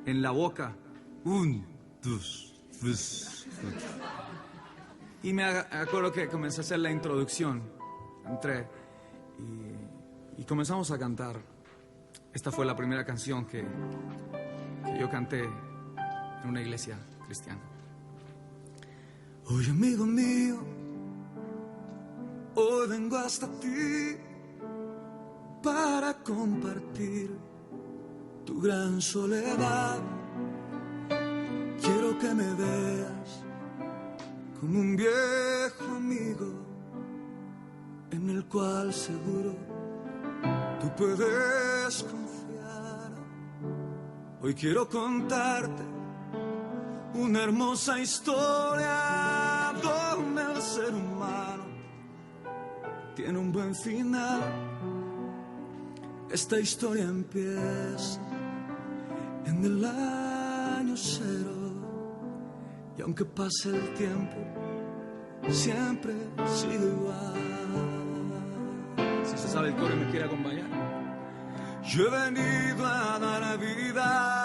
en la boca. 1, 2, 3. Y me acuerdo que comencé a hacer la introducción. Entré Y comenzamos a cantar. Esta fue la primera canción que yo canté en una iglesia cristiana. Oye, amigo mío, hoy vengo hasta ti para compartir tu gran soledad. Quiero que me veas como un viejo amigo en el cual seguro tú puedes confiar. Hoy quiero contarte una hermosa historia donde el ser humano tiene un buen final. Esta historia empieza en el año 0 y aunque pase el tiempo siempre sigue igual. Si se sabe el coro y me quiere acompañar. Yo he venido a dar vida.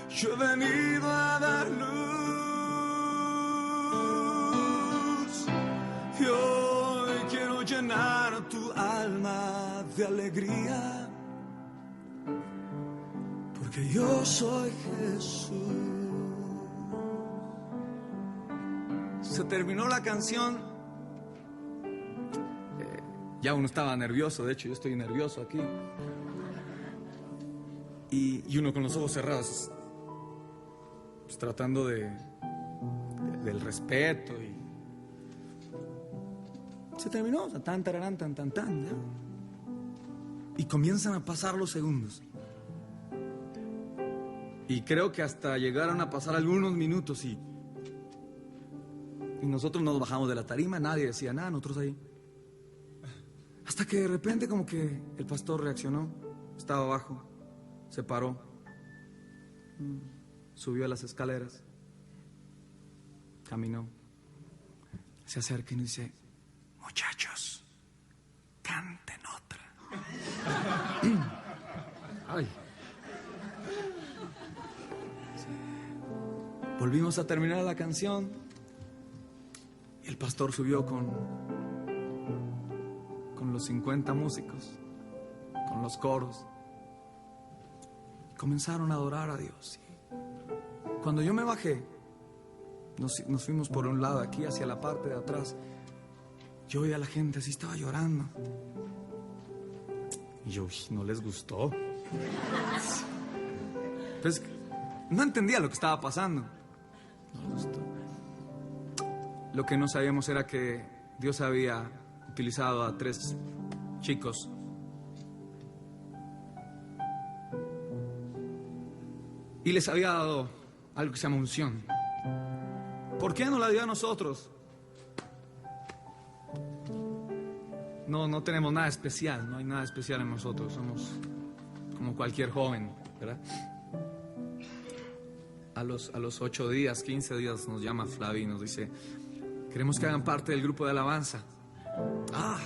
Yo he venido a dar luz. Y hoy quiero llenar tu alma de alegría. Porque yo soy Jesús. Se terminó la canción. Ya uno estaba nervioso, de hecho yo estoy nervioso aquí. Y uno con los ojos cerrados, pues, tratando del respeto. Y se terminó, tan, tararán, tan, tan, tan, ¿ya? Y comienzan a pasar los segundos. Y creo que hasta llegaron a pasar algunos minutos y nosotros nos bajamos de la tarima, nadie decía nada, nosotros ahí. Hasta que de repente como que el pastor reaccionó, estaba abajo, se paró, subió a las escaleras, caminó, se acerca y nos dice: muchachos, canten otra. Ay. Volvimos a terminar la canción y el pastor subió con los 50 músicos, con los coros. Comenzaron a adorar a Dios. Y cuando yo me bajé, nos fuimos por un lado aquí hacia la parte de atrás. Yo veía a la gente así, estaba llorando. Y yo, no les gustó. Pues no entendía lo que estaba pasando. No les gustó. Lo que no sabíamos era que Dios había utilizado a 3 chicos y les había dado algo que se llama unción. ¿Por qué no la dio a nosotros? No tenemos nada especial, no hay nada especial en nosotros, somos como cualquier joven, ¿verdad? A los 8 días, 15 días nos llama Flavio y nos dice: queremos que hagan parte del grupo de alabanza.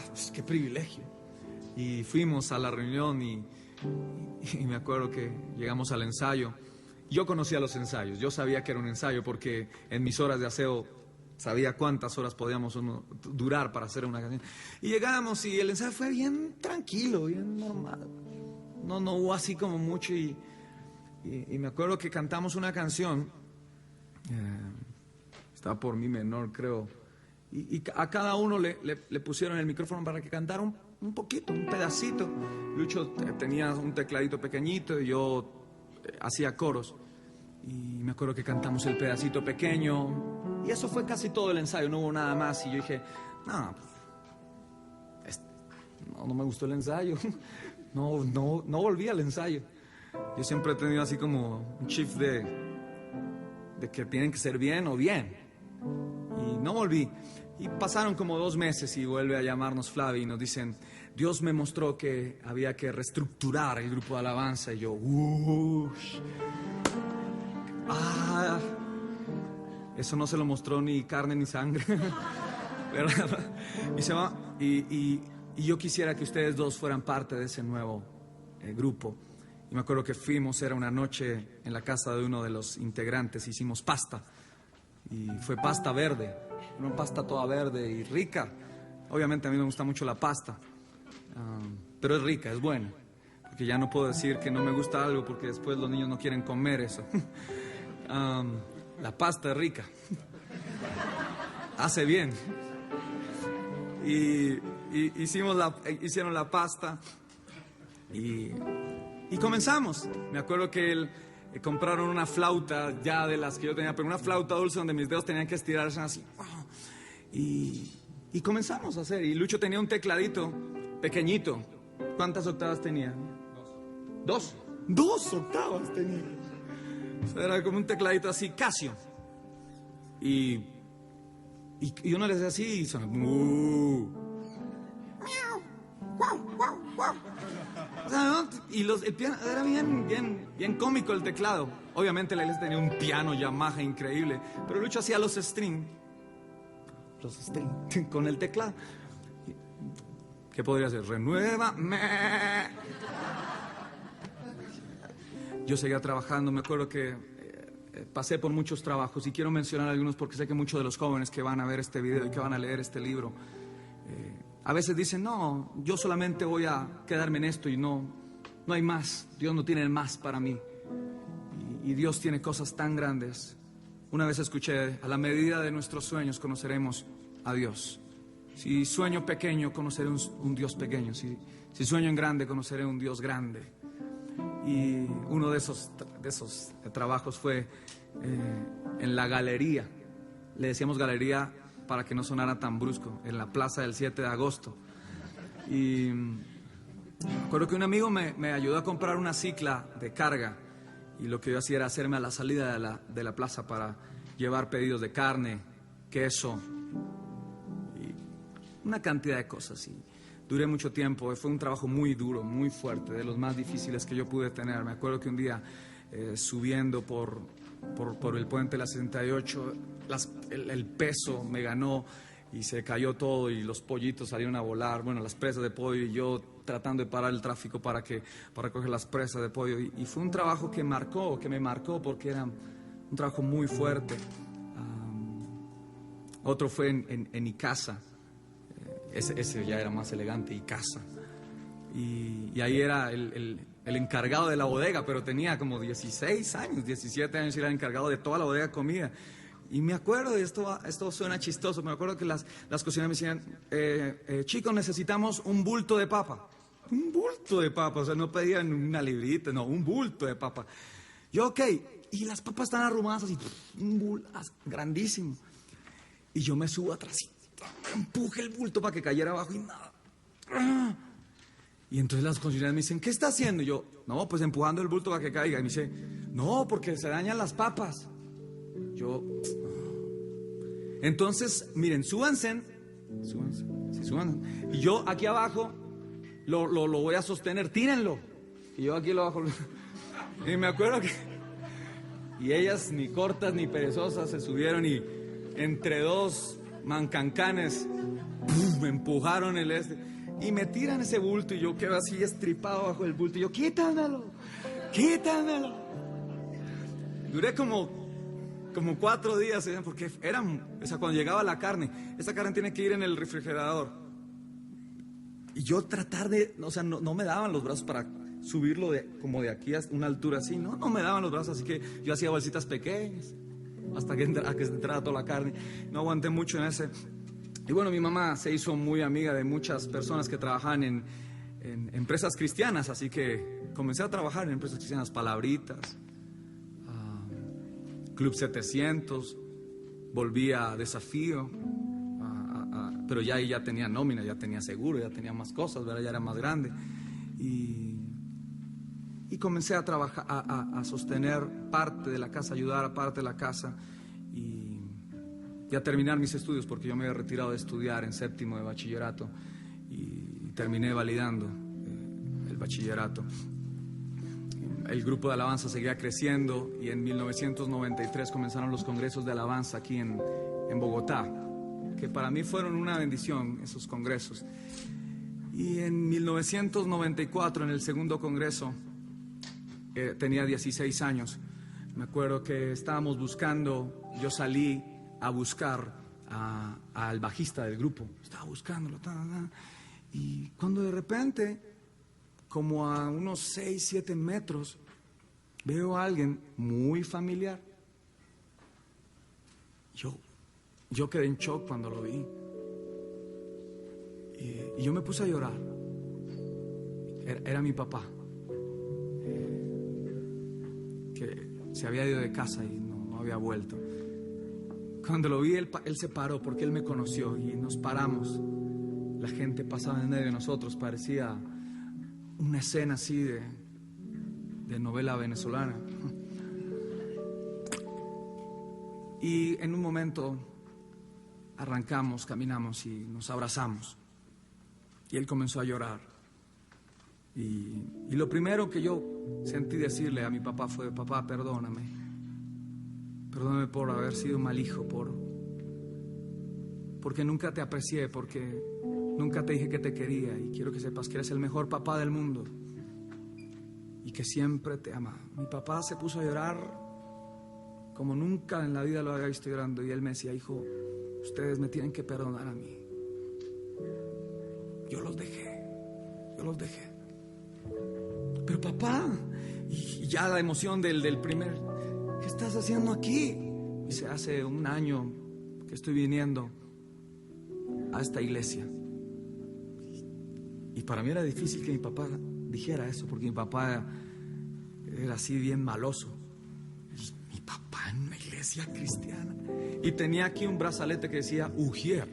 Pues qué privilegio. Y fuimos a la reunión y me acuerdo que llegamos al ensayo. Yo conocía los ensayos, yo sabía que era un ensayo porque en mis horas de aseo sabía cuántas horas podíamos durar para hacer una canción. Y llegamos y el ensayo fue bien tranquilo, bien normal. No hubo así como mucho y me acuerdo que cantamos una canción, estaba por mi menor creo, y a cada uno le pusieron el micrófono para que cantara un poquito, un pedacito. Lucho tenía un tecladito pequeñito y yo hacía coros. Y me acuerdo que cantamos el pedacito pequeño y eso fue casi todo el ensayo, no hubo nada más. Y yo dije, no me gustó el ensayo. No volví al ensayo. Yo siempre he tenido así como un chip de que tienen que ser bien o bien. Y no volví. Y pasaron como 2 meses y vuelve a llamarnos Flavio y nos dicen: Dios me mostró que había que reestructurar el grupo de alabanza. Y yo, eso no se lo mostró ni carne ni sangre. ¿Verdad? Y se va. Y yo quisiera que ustedes 2 fueran parte de ese nuevo grupo. Y me acuerdo que fuimos, era una noche en la casa de uno de los integrantes, hicimos pasta. Y fue pasta verde, una pasta toda verde y rica. Obviamente a mí me gusta mucho la pasta, pero es rica, es buena. Porque ya no puedo decir que no me gusta algo porque después los niños no quieren comer eso. La pasta es rica. Hace bien. Y hicieron la pasta y comenzamos. Me acuerdo que compraron una flauta ya de las que yo tenía, pero una flauta dulce donde mis dedos tenían que estirarse así. Y comenzamos a hacer. Y Lucho tenía un tecladito pequeñito. ¿Cuántas octavas tenía? Dos. Dos octavas tenía. O sea, era como un tecladito así, Casio. Y uno le hacía así y sonaba. O sea, ¿no? Y el piano era bien cómico el teclado. Obviamente la iglesia tenía un piano Yamaha increíble, pero Lucho hacía los string con el teclado. ¿Qué podría hacer? Renuévame. Yo seguía trabajando, me acuerdo que pasé por muchos trabajos y quiero mencionar algunos porque sé que muchos de los jóvenes que van a ver este video y que van a leer este libro a veces dicen, no, yo solamente voy a quedarme en esto y no hay más. Dios no tiene más para mí. Y Dios tiene cosas tan grandes. Una vez escuché, a la medida de nuestros sueños conoceremos a Dios. Si sueño pequeño, conoceré un Dios pequeño. Si sueño en grande, conoceré un Dios grande. Y uno de esos trabajos fue en la galería. Le decíamos galería para que no sonara tan brusco, en la plaza del 7 de agosto. Y recuerdo que un amigo me ayudó a comprar una cicla de carga. Y lo que yo hacía era hacerme a la salida de la plaza para llevar pedidos de carne, queso y una cantidad de cosas. Y duré mucho tiempo, fue un trabajo muy duro, muy fuerte, de los más difíciles que yo pude tener. Me acuerdo que un día subiendo por el puente de la 68, el peso me ganó y se cayó todo y los pollitos salieron a volar, bueno, las presas de pollo, y yo tratando de parar el tráfico para coger las presas de pollo. Y fue un trabajo que me marcó porque era un trabajo muy fuerte. Otro fue en Icasa. Ese ya era más elegante, Icasa. Y ahí era el encargado de la bodega, pero tenía como 16 años, 17 años, y era el encargado de toda la bodega de comida. Y me acuerdo, y esto suena chistoso, me acuerdo que las cocineras me decían, chicos, necesitamos un bulto de papa. Un bulto de papa, o sea, no pedían una librita, no, un bulto de papa. Yo, ok, y las papas están arrumadas así, un bulto grandísimo. Y yo me subo atrás y empuje el bulto para que cayera abajo y nada. Y entonces las cocineras me dicen, ¿qué está haciendo? Y yo, no, pues empujando el bulto para que caiga. Y me dice, no, porque se dañan las papas. Yo, entonces, miren, súbanse. Y yo aquí abajo lo voy a sostener, tírenlo. Y yo aquí lo bajo. Y me acuerdo que... Y ellas, ni cortas ni perezosas, se subieron y entre dos mancancanes, ¡pum!, me empujaron y me tiran ese bulto y yo quedo así estripado bajo el bulto y yo, quítamelo. Duré como 4 días, porque o sea, cuando llegaba la carne, esa carne tiene que ir en el refrigerador. Y yo tratar de, o sea, no me daban los brazos para subirlo como de aquí a una altura así, no me daban los brazos, así que yo hacía bolsitas pequeñas hasta que entrara toda la carne. No aguanté mucho en ese. Y bueno, mi mamá se hizo muy amiga de muchas personas que trabajaban en empresas cristianas, así que comencé a trabajar en empresas cristianas, Palabritas, Club 700, volví a Desafío, pero ya tenía nómina, ya tenía seguro, ya tenía más cosas, ¿verdad? Ya era más grande. Y comencé a trabajar, a sostener parte de la casa, ayudar a parte de la casa y a terminar mis estudios, porque yo me había retirado de estudiar en 7º de bachillerato y terminé validando el bachillerato. El grupo de alabanza seguía creciendo y en 1993 comenzaron los congresos de alabanza aquí en Bogotá, que para mí fueron una bendición esos congresos. Y en 1994, en el segundo congreso, tenía 16 años. Me acuerdo que estábamos buscando, yo salí a buscar al bajista del grupo. Estaba buscándolo. Y cuando de repente, como a unos 6, 7 metros, veo a alguien muy familiar. Yo quedé en shock cuando lo vi. Y yo me puse a llorar. Era mi papá, que se había ido de casa y no había vuelto. Cuando lo vi, él se paró porque él me conoció y nos paramos. La gente pasaba en medio de nosotros, parecía una escena así de novela venezolana. Y en un momento arrancamos, caminamos y nos abrazamos. Y él comenzó a llorar. Y lo primero que yo sentí decirle a mi papá fue: papá, perdóname. Perdóname por haber sido mal hijo, porque nunca te aprecié, porque nunca te dije que te quería. Y quiero que sepas que eres el mejor papá del mundo y que siempre te ama. Mi papá se puso a llorar como nunca en la vida lo había visto llorando. Y él me decía: hijo, ustedes me tienen que perdonar a mí. Yo los dejé. Pero papá, y ya la emoción del primer: ¿qué estás haciendo aquí? Dice: hace un año que estoy viniendo a esta iglesia. Y para mí era difícil que mi papá dijera eso, porque mi papá era así bien maloso. Mi papá en una iglesia cristiana. Y tenía aquí un brazalete que decía Ujier.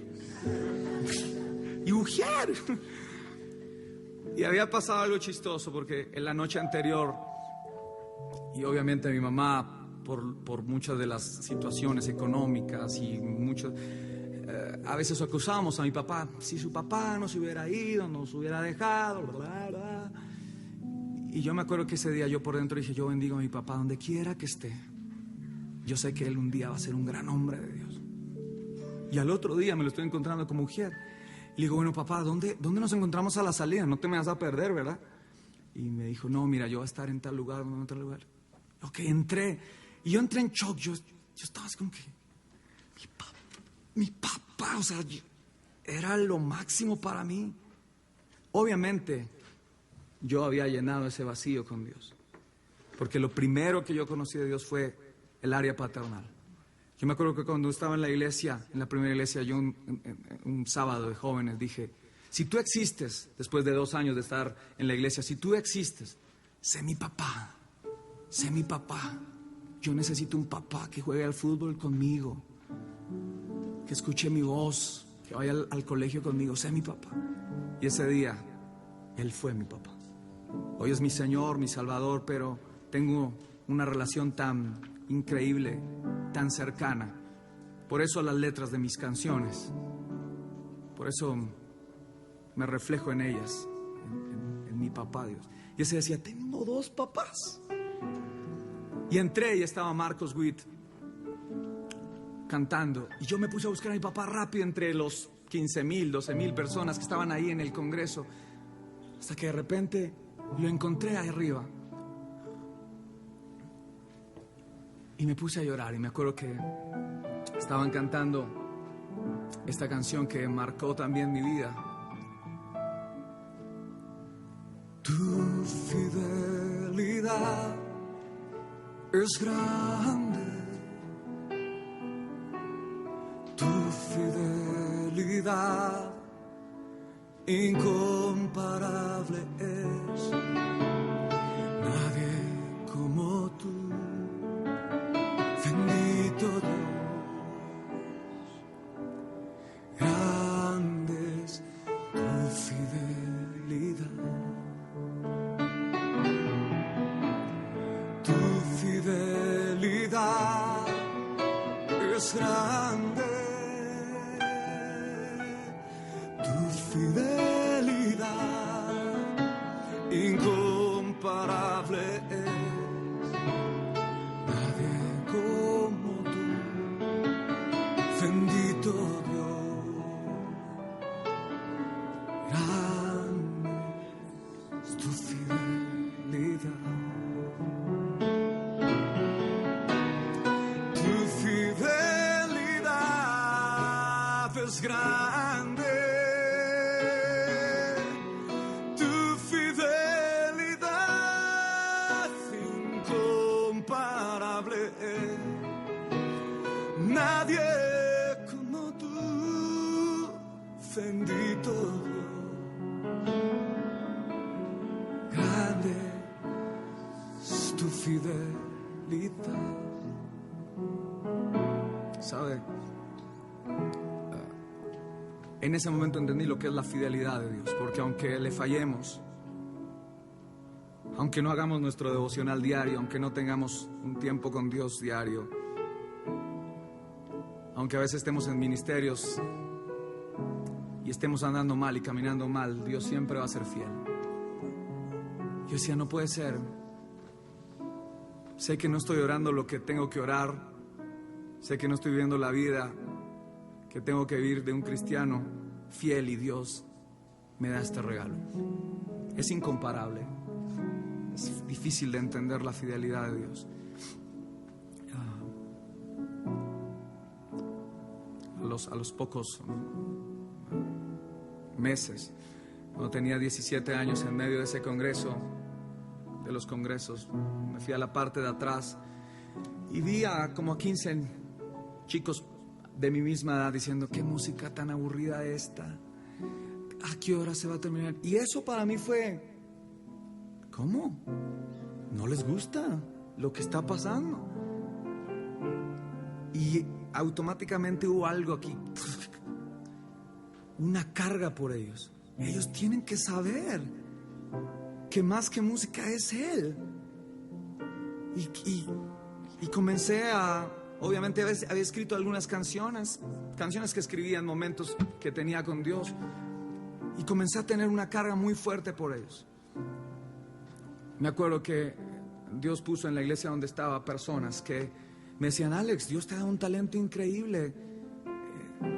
Y Ujier. Y había pasado algo chistoso, porque en la noche anterior, y obviamente mi mamá, por muchas de las situaciones económicas y muchas, a veces acusábamos a mi papá: si su papá no se hubiera ido, nos hubiera dejado, bla, bla. Y yo me acuerdo que ese día yo por dentro dije: yo bendigo a mi papá donde quiera que esté. Yo sé que él un día va a ser un gran hombre de Dios. Y al otro día me lo estoy encontrando como mujer. Y le digo: bueno, papá, ¿dónde nos encontramos a la salida? No te me vas a perder, ¿verdad? Y me dijo: no, mira, yo voy a estar en tal lugar, en tal lugar. Ok, entré. Y yo entré en shock. Yo estaba así como que... Mi papá, o sea, era lo máximo para mí. Obviamente, yo había llenado ese vacío con Dios. Porque lo primero que yo conocí de Dios fue el área paternal. Yo me acuerdo que cuando estaba en la iglesia, en la primera iglesia, yo un sábado de jóvenes dije: si tú existes, después de 2 años de estar en la iglesia, si tú existes, sé mi papá. Sé mi papá. Yo necesito un papá que juegue al fútbol conmigo, que escuche mi voz, que vaya al colegio conmigo. Sé mi papá. Y ese día, él fue mi papá. Hoy es mi Señor, mi Salvador, pero tengo una relación tan increíble, tan cercana. Por eso las letras de mis canciones, por eso me reflejo en ellas, en mi papá Dios. Y ese decía: tengo 2 papás. Y entré y estaba Marcos Witt cantando. Y yo me puse a buscar a mi papá rápido entre los 15,000, 12,000 personas que estaban ahí en el congreso. Hasta que de repente lo encontré ahí arriba. Y me puse a llorar. Y me acuerdo que estaban cantando esta canción que marcó también mi vida. Tu fidelidad es grande, tu fidelidad incomparable es. Nadie como tú, bendito Dios. Grande es tu fidelidad. Tu fidelidad es grande, tu fidelidad incomparable es. Nadie como tú, bendito Dios. Grande es tu fidelidad. Tu fidelidad fidelidad. ¿Sabe? En ese momento entendí lo que es la fidelidad de Dios, porque aunque le fallemos, aunque no hagamos nuestro devocional diario, aunque no tengamos un tiempo con Dios diario, aunque a veces estemos en ministerios y estemos andando mal y caminando mal, Dios siempre va a ser fiel. Yo decía, no puede ser. Sé que no estoy orando lo que tengo que orar. Sé que no estoy viviendo la vida que tengo que vivir de un cristiano fiel, y Dios me da este regalo. Es incomparable. Es difícil de entender la fidelidad de Dios. A los pocos meses, cuando tenía 17 años, en medio de ese congreso, de los congresos, me fui a la parte de atrás y vi como a 15 chicos de mi misma edad diciendo: qué música tan aburrida esta, ¿a qué hora se va a terminar? Y eso para mí fue: ¿cómo? ¿No les gusta lo que está pasando? Y automáticamente hubo algo aquí, una carga por ellos. Ellos tienen que saber que más que música es Él. Y comencé a... Obviamente había escrito algunas canciones que escribía en momentos que tenía con Dios, y comencé a tener una carga muy fuerte por ellos. Me acuerdo que Dios puso en la iglesia donde estaba personas que me decían: Alex, Dios te da un talento increíble,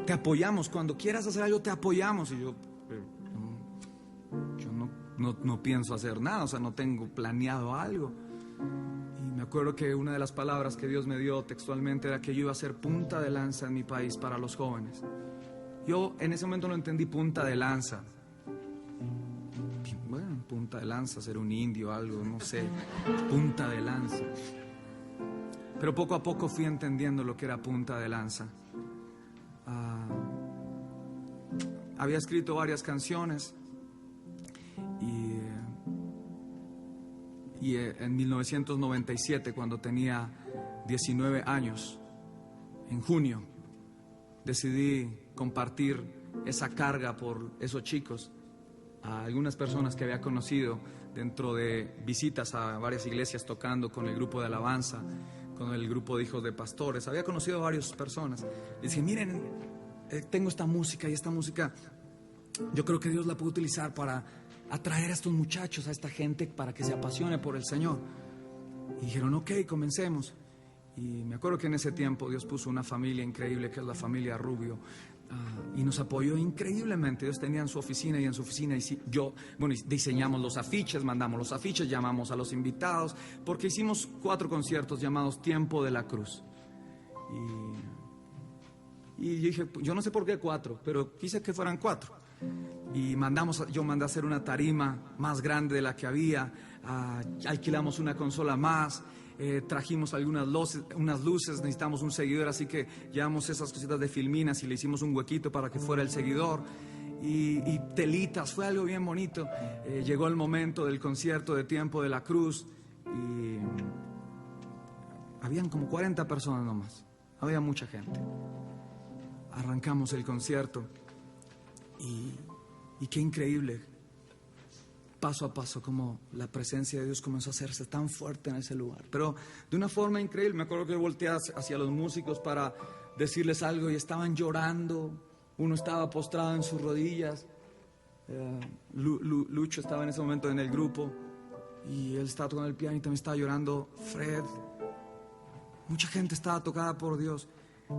te apoyamos, cuando quieras hacer algo te apoyamos. Y yo no pienso hacer nada, o sea, no tengo planeado algo. Y me acuerdo que una de las palabras que Dios me dio textualmente era que yo iba a ser punta de lanza en mi país para los jóvenes. Yo en ese momento no entendí punta de lanza. Bueno, punta de lanza, ser un indio o algo, no sé, punta de lanza. Pero poco a poco fui entendiendo lo que era punta de lanza. Había escrito varias canciones y en 1997, cuando tenía 19 años, en junio, decidí compartir esa carga por esos chicos a algunas personas que había conocido dentro de visitas a varias iglesias, tocando con el grupo de alabanza, con el grupo de hijos de pastores. Había conocido a varias personas. Y dije: miren, tengo esta música, y esta música yo creo que Dios la puede utilizar para atraer a estos muchachos, a esta gente, para que se apasione por el Señor. Y dijeron: ok, comencemos. Y me acuerdo que en ese tiempo Dios puso una familia increíble, que es la familia Rubio, y nos apoyó increíblemente. Ellos tenían su oficina, y en su oficina diseñamos los afiches, mandamos los afiches, llamamos a los invitados, porque hicimos 4 conciertos llamados Tiempo de la Cruz. Y yo dije, yo no sé por qué 4, pero quise que fueran 4. Y yo mandé a hacer una tarima más grande de la que había, alquilamos una consola más, trajimos unas luces, necesitamos un seguidor, así que llevamos esas cositas de filminas y le hicimos un huequito para que fuera el seguidor, y telitas, fue algo bien bonito. Llegó el momento del concierto de Tiempo de la Cruz y habían como 40 personas nomás, había mucha gente. Arrancamos el concierto y qué increíble, paso a paso, como la presencia de Dios comenzó a hacerse tan fuerte en ese lugar, pero de una forma increíble. Me acuerdo que volteé hacia los músicos para decirles algo y estaban llorando. Uno estaba postrado en sus rodillas. Lucho estaba en ese momento en el grupo y él estaba tocando el piano y también estaba llorando. Fred, mucha gente estaba tocada por Dios.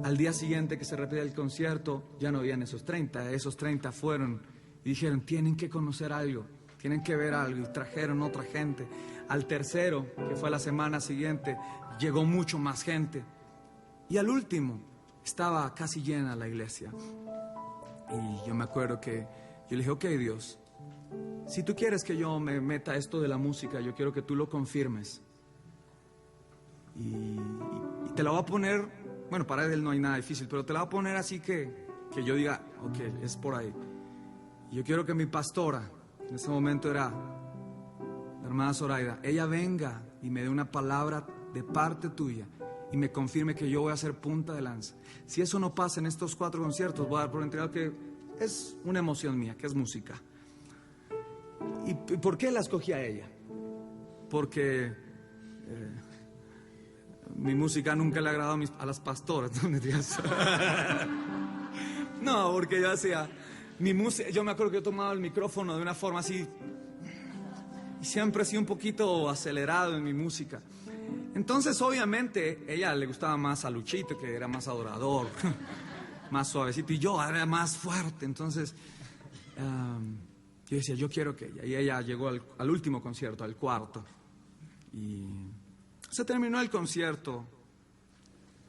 Al día siguiente que se repetía el concierto, ya no habían esos 30 fueron y dijeron: tienen que conocer algo, tienen que ver algo, y trajeron otra gente. Al tercero, que fue la semana siguiente, llegó mucho más gente, y al último estaba casi llena la iglesia. Y yo me acuerdo que yo le dije: ok, Dios, si tú quieres que yo me meta esto de la música, yo quiero que tú lo confirmes, y te la voy a poner. Bueno, para él no hay nada difícil, pero te la voy a poner así que yo diga: ok, es por ahí. Y yo quiero que mi pastora, en ese momento era la hermana Zoraida, ella venga y me dé una palabra de parte tuya y me confirme que yo voy a ser punta de lanza. Si eso no pasa en estos 4 conciertos, voy a dar por entregado que es una emoción mía, que es música. ¿Y por qué la escogí a ella? Porque mi música nunca le ha agradado a las pastoras, ¿no me digas? No, porque yo hacía mi música, yo me acuerdo que yo tomaba el micrófono de una forma así, y siempre he sido un poquito acelerado en mi música. Entonces, obviamente, a ella le gustaba más a Luchito, que era más adorador, más suavecito, y yo era más fuerte. Entonces, yo decía, yo quiero que ella. Y ella llegó al último concierto, al 4. Y se terminó el concierto.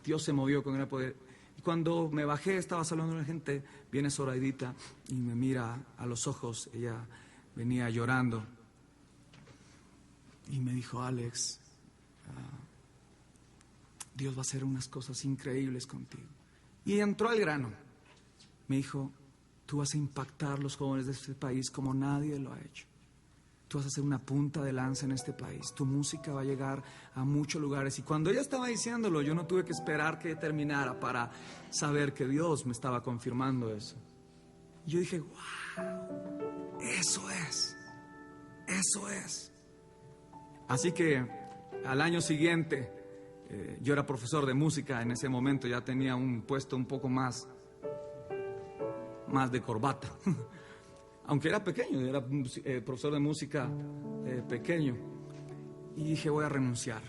Dios se movió con gran poder. Y cuando me bajé, estaba saludando a la gente, viene Zoraidita y me mira a los ojos. Ella venía llorando. Y me dijo, Alex, Dios va a hacer unas cosas increíbles contigo. Y entró al grano. Me dijo, tú vas a impactar los jóvenes de este país como nadie lo ha hecho. Tú vas a ser una punta de lanza en este país. Tu música va a llegar a muchos lugares. Y cuando ella estaba diciéndolo, yo no tuve que esperar que terminara para saber que Dios me estaba confirmando eso. Y yo dije, wow, eso es. Así que al año siguiente, yo era profesor de música en ese momento, ya tenía un puesto un poco más de corbata. Aunque era pequeño, era profesor de música pequeño. Y dije, voy a renunciar,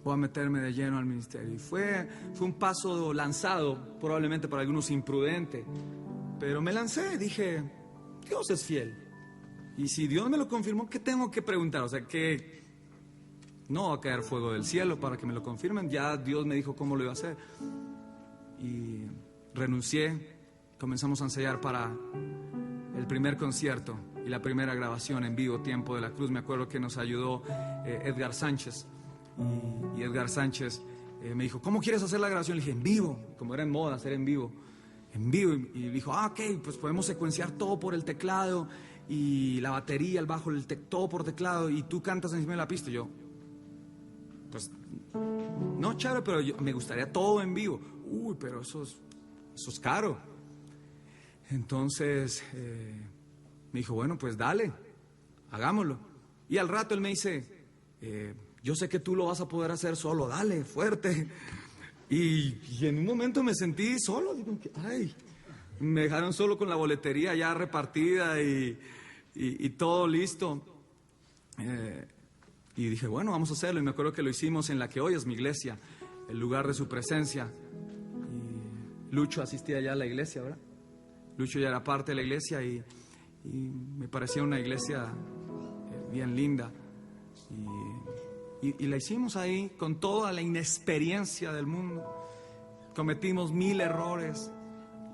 voy a meterme de lleno al ministerio. Y fue un paso lanzado, probablemente para algunos imprudente, pero me lancé, dije, Dios es fiel. Y si Dios me lo confirmó, ¿qué tengo que preguntar? O sea, que no va a caer fuego del cielo para que me lo confirmen. Ya Dios me dijo cómo lo iba a hacer. Y renuncié, comenzamos a ensayar para el primer concierto y la primera grabación en vivo, Tiempo de la Cruz. Me acuerdo que nos ayudó Edgar Sánchez. Y Edgar Sánchez me dijo, ¿cómo quieres hacer la grabación? Le dije, en vivo, como era en moda hacer en vivo. Y dijo, ok, pues podemos secuenciar todo por el teclado y la batería, el bajo, todo por teclado, y tú cantas encima de la pista. Y yo, pues, no, chévere, pero me gustaría todo en vivo. Uy, pero eso es caro. Entonces me dijo, bueno, pues dale, hagámoslo. Y al rato él me dice, yo sé que tú lo vas a poder hacer solo, dale, fuerte. Y en un momento me sentí solo, digo, ay, me dejaron solo con la boletería ya repartida y todo listo. Y dije, bueno, vamos a hacerlo. Y me acuerdo que lo hicimos en la que hoy es mi iglesia, el lugar de su presencia. Y Lucho asistía ya a la iglesia, ¿verdad? Lucho ya era parte de la iglesia y me parecía una iglesia bien linda. Y la hicimos ahí con toda la inexperiencia del mundo. Cometimos 1000 errores.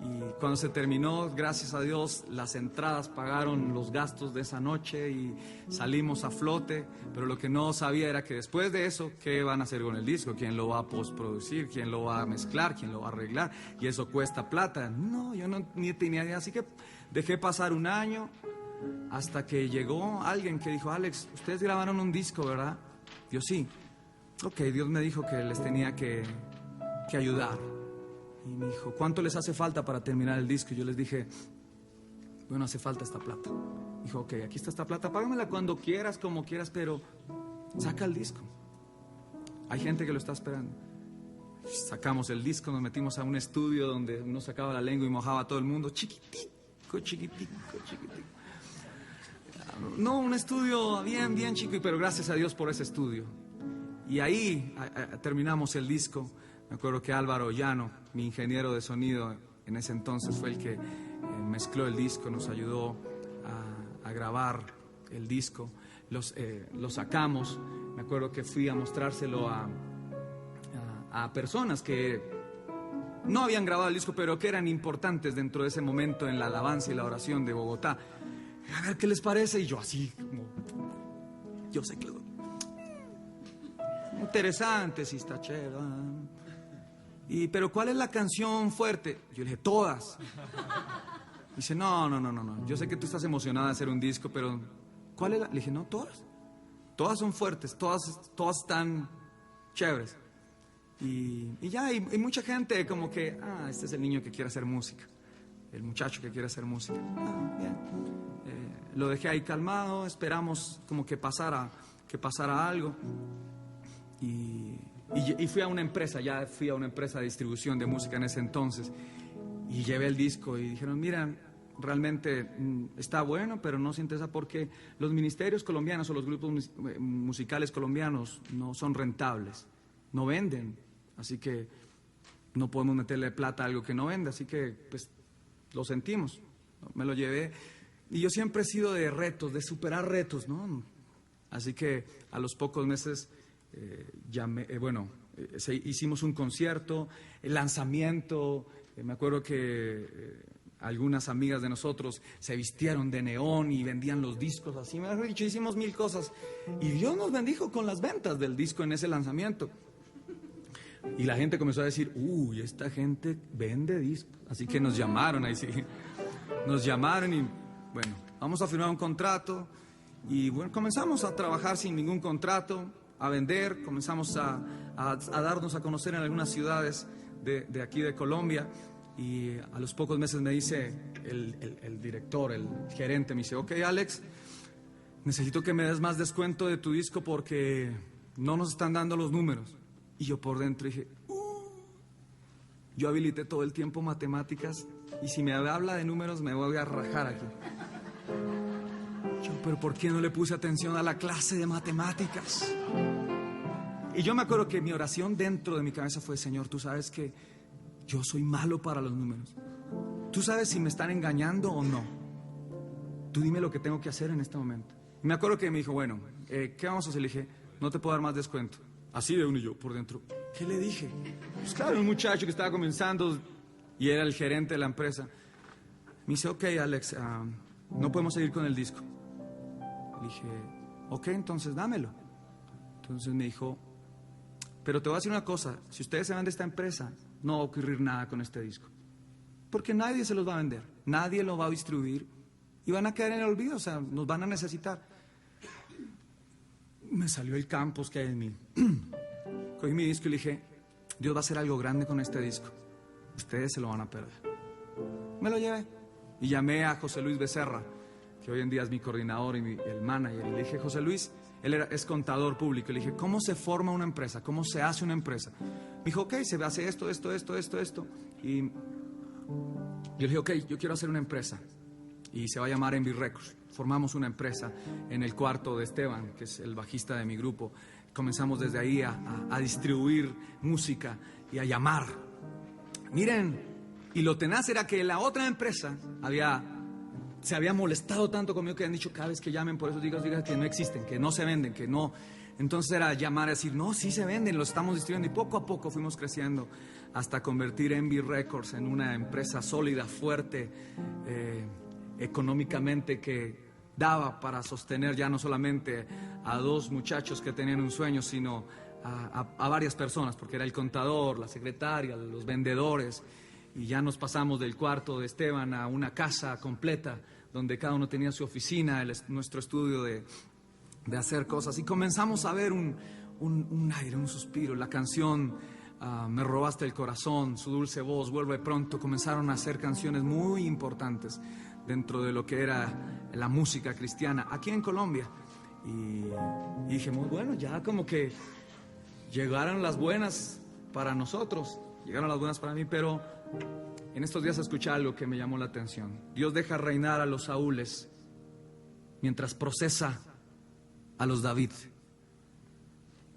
Y cuando se terminó, gracias a Dios, las entradas pagaron los gastos de esa noche y salimos a flote. Pero lo que no sabía era que después de eso, ¿qué van a hacer con el disco? ¿Quién lo va a postproducir? ¿Quién lo va a mezclar? ¿Quién lo va a arreglar? Y eso cuesta plata. No, yo no ni tenía idea. Así que dejé pasar un año hasta que llegó alguien que dijo, Alex, ustedes grabaron un disco, ¿verdad? Yo sí. Ok, Dios me dijo que les tenía que ayudar. Y me dijo, ¿cuánto les hace falta para terminar el disco? Y yo les dije, bueno, hace falta esta plata. Dijo, ok, aquí está esta plata, págamela cuando quieras, como quieras, pero saca el disco. Hay gente que lo está esperando. Sacamos el disco, nos metimos a un estudio donde uno sacaba la lengua y mojaba a todo el mundo. Chiquitico. No, un estudio bien chico, pero gracias a Dios por ese estudio. Y ahí terminamos el disco. Me acuerdo que Álvaro Llano, mi ingeniero de sonido en ese entonces, fue el que mezcló el disco, nos ayudó a grabar el disco. Lo sacamos. Me acuerdo que fui a mostrárselo a personas que no habían grabado el disco, pero que eran importantes dentro de ese momento en la alabanza y la oración de Bogotá. A ver qué les parece. Y yo así, como, yo sé que interesante, sí está chévere. Pero ¿cuál es la canción fuerte? Yo le dije, todas. Dice, no. Yo sé que tú estás emocionada de hacer un disco, pero ¿cuál es la? Le dije, no, todas. todas son fuertes, todas están chéveres. Y ya hay mucha gente como que, este es el niño que quiere hacer música, el muchacho que quiere hacer música. Bien. Lo dejé ahí calmado, esperamos como que pasara algo. Y fui a una empresa de distribución de música en ese entonces. Y llevé el disco y dijeron, mira, realmente está bueno, pero no se interesa porque los ministerios colombianos o los grupos musicales colombianos no son rentables, no venden. Así que no podemos meterle plata a algo que no vende, así que pues lo sentimos. Me lo llevé y yo siempre he sido de retos, de superar retos, ¿no? Así que a los pocos meses hicimos un concierto, el lanzamiento. Me acuerdo que algunas amigas de nosotros se vistieron de neón y vendían los discos así. Me han dicho, hicimos 1000 cosas y Dios nos bendijo con las ventas del disco en ese lanzamiento. Y la gente comenzó a decir, esta gente vende discos. Así que nos llamaron ahí, sí. Nos llamaron y, bueno, vamos a firmar un contrato. Y bueno, comenzamos a trabajar sin ningún contrato, a vender. Comenzamos a darnos a conocer en algunas ciudades de aquí de Colombia. Y a los pocos meses me dice el director, el gerente, me dice, ok, Alex, necesito que me des más descuento de tu disco porque no nos están dando los números. Y yo por dentro dije, yo habilité todo el tiempo matemáticas y si me habla de números me voy a rajar aquí. Yo, pero ¿por qué no le puse atención a la clase de matemáticas? Y yo me acuerdo que mi oración dentro de mi cabeza fue, Señor, tú sabes que yo soy malo para los números. Tú sabes si me están engañando o no. Tú dime lo que tengo que hacer en este momento. Y me acuerdo que me dijo, bueno, ¿qué vamos a hacer? Le dije, no te puedo dar más descuento. Así de uno y yo por dentro, ¿qué le dije? Pues claro, un muchacho que estaba comenzando y era el gerente de la empresa. Me dice, ok, Alex, no podemos seguir con el disco. Le dije, ok, entonces dámelo. Entonces me dijo, pero te voy a decir una cosa, si ustedes se van de esta empresa, no va a ocurrir nada con este disco. Porque nadie se los va a vender, nadie lo va a distribuir y van a quedar en el olvido, o sea, nos van a necesitar. Me salió el campus que hay en mí. Cogí mi disco y le dije, Dios va a hacer algo grande con este disco. Ustedes se lo van a perder. Me lo llevé y llamé a José Luis Becerra, que hoy en día es mi coordinador y el manager. Y le dije, José Luis, es contador público. Le dije, ¿cómo se forma una empresa? ¿Cómo se hace una empresa? Me dijo, ok, se hace esto. Y yo le dije, ok, yo quiero hacer una empresa. Y se va a llamar Envy Records. Formamos una empresa en el cuarto de Esteban, que es el bajista de mi grupo. Comenzamos desde ahí a distribuir música y a llamar. Miren, y lo tenaz era que la otra empresa se había molestado tanto conmigo que habían dicho, cada vez que llamen por esos discos, digan que no existen, que no se venden, que no. Entonces era llamar y decir, no, sí se venden, los estamos distribuyendo. Y poco a poco fuimos creciendo hasta convertir Envy Records en una empresa sólida, fuerte, económicamente, que daba para sostener ya no solamente a 2 muchachos que tenían un sueño, sino a varias personas, porque era el contador, la secretaria, los vendedores, y ya nos pasamos del cuarto de Esteban a una casa completa, donde cada uno tenía su oficina, nuestro estudio de hacer cosas, y comenzamos a ver un aire, un suspiro. La canción Me robaste el corazón, Su dulce voz, Vuelve pronto, comenzaron a hacer canciones muy importantes dentro de lo que era la música cristiana aquí en Colombia. Y dijimos, bueno, ya como que llegaron las buenas para nosotros, llegaron las buenas para mí, pero en estos días escuché algo que me llamó la atención. Dios deja reinar a los Saúles mientras procesa a los David.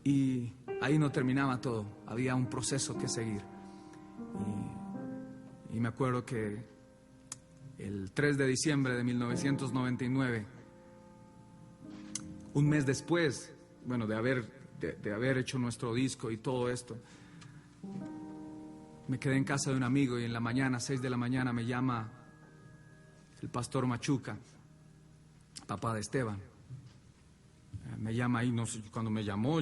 Y ahí no terminaba todo, había un proceso que seguir. Y me acuerdo que el 3 de diciembre de 1999, un mes después, bueno, de haber hecho nuestro disco y todo esto, me quedé en casa de un amigo y en la mañana, 6 de la mañana, me llama el pastor Machuca, papá de Esteban. Me llama ahí, no sé, cuando me llamó,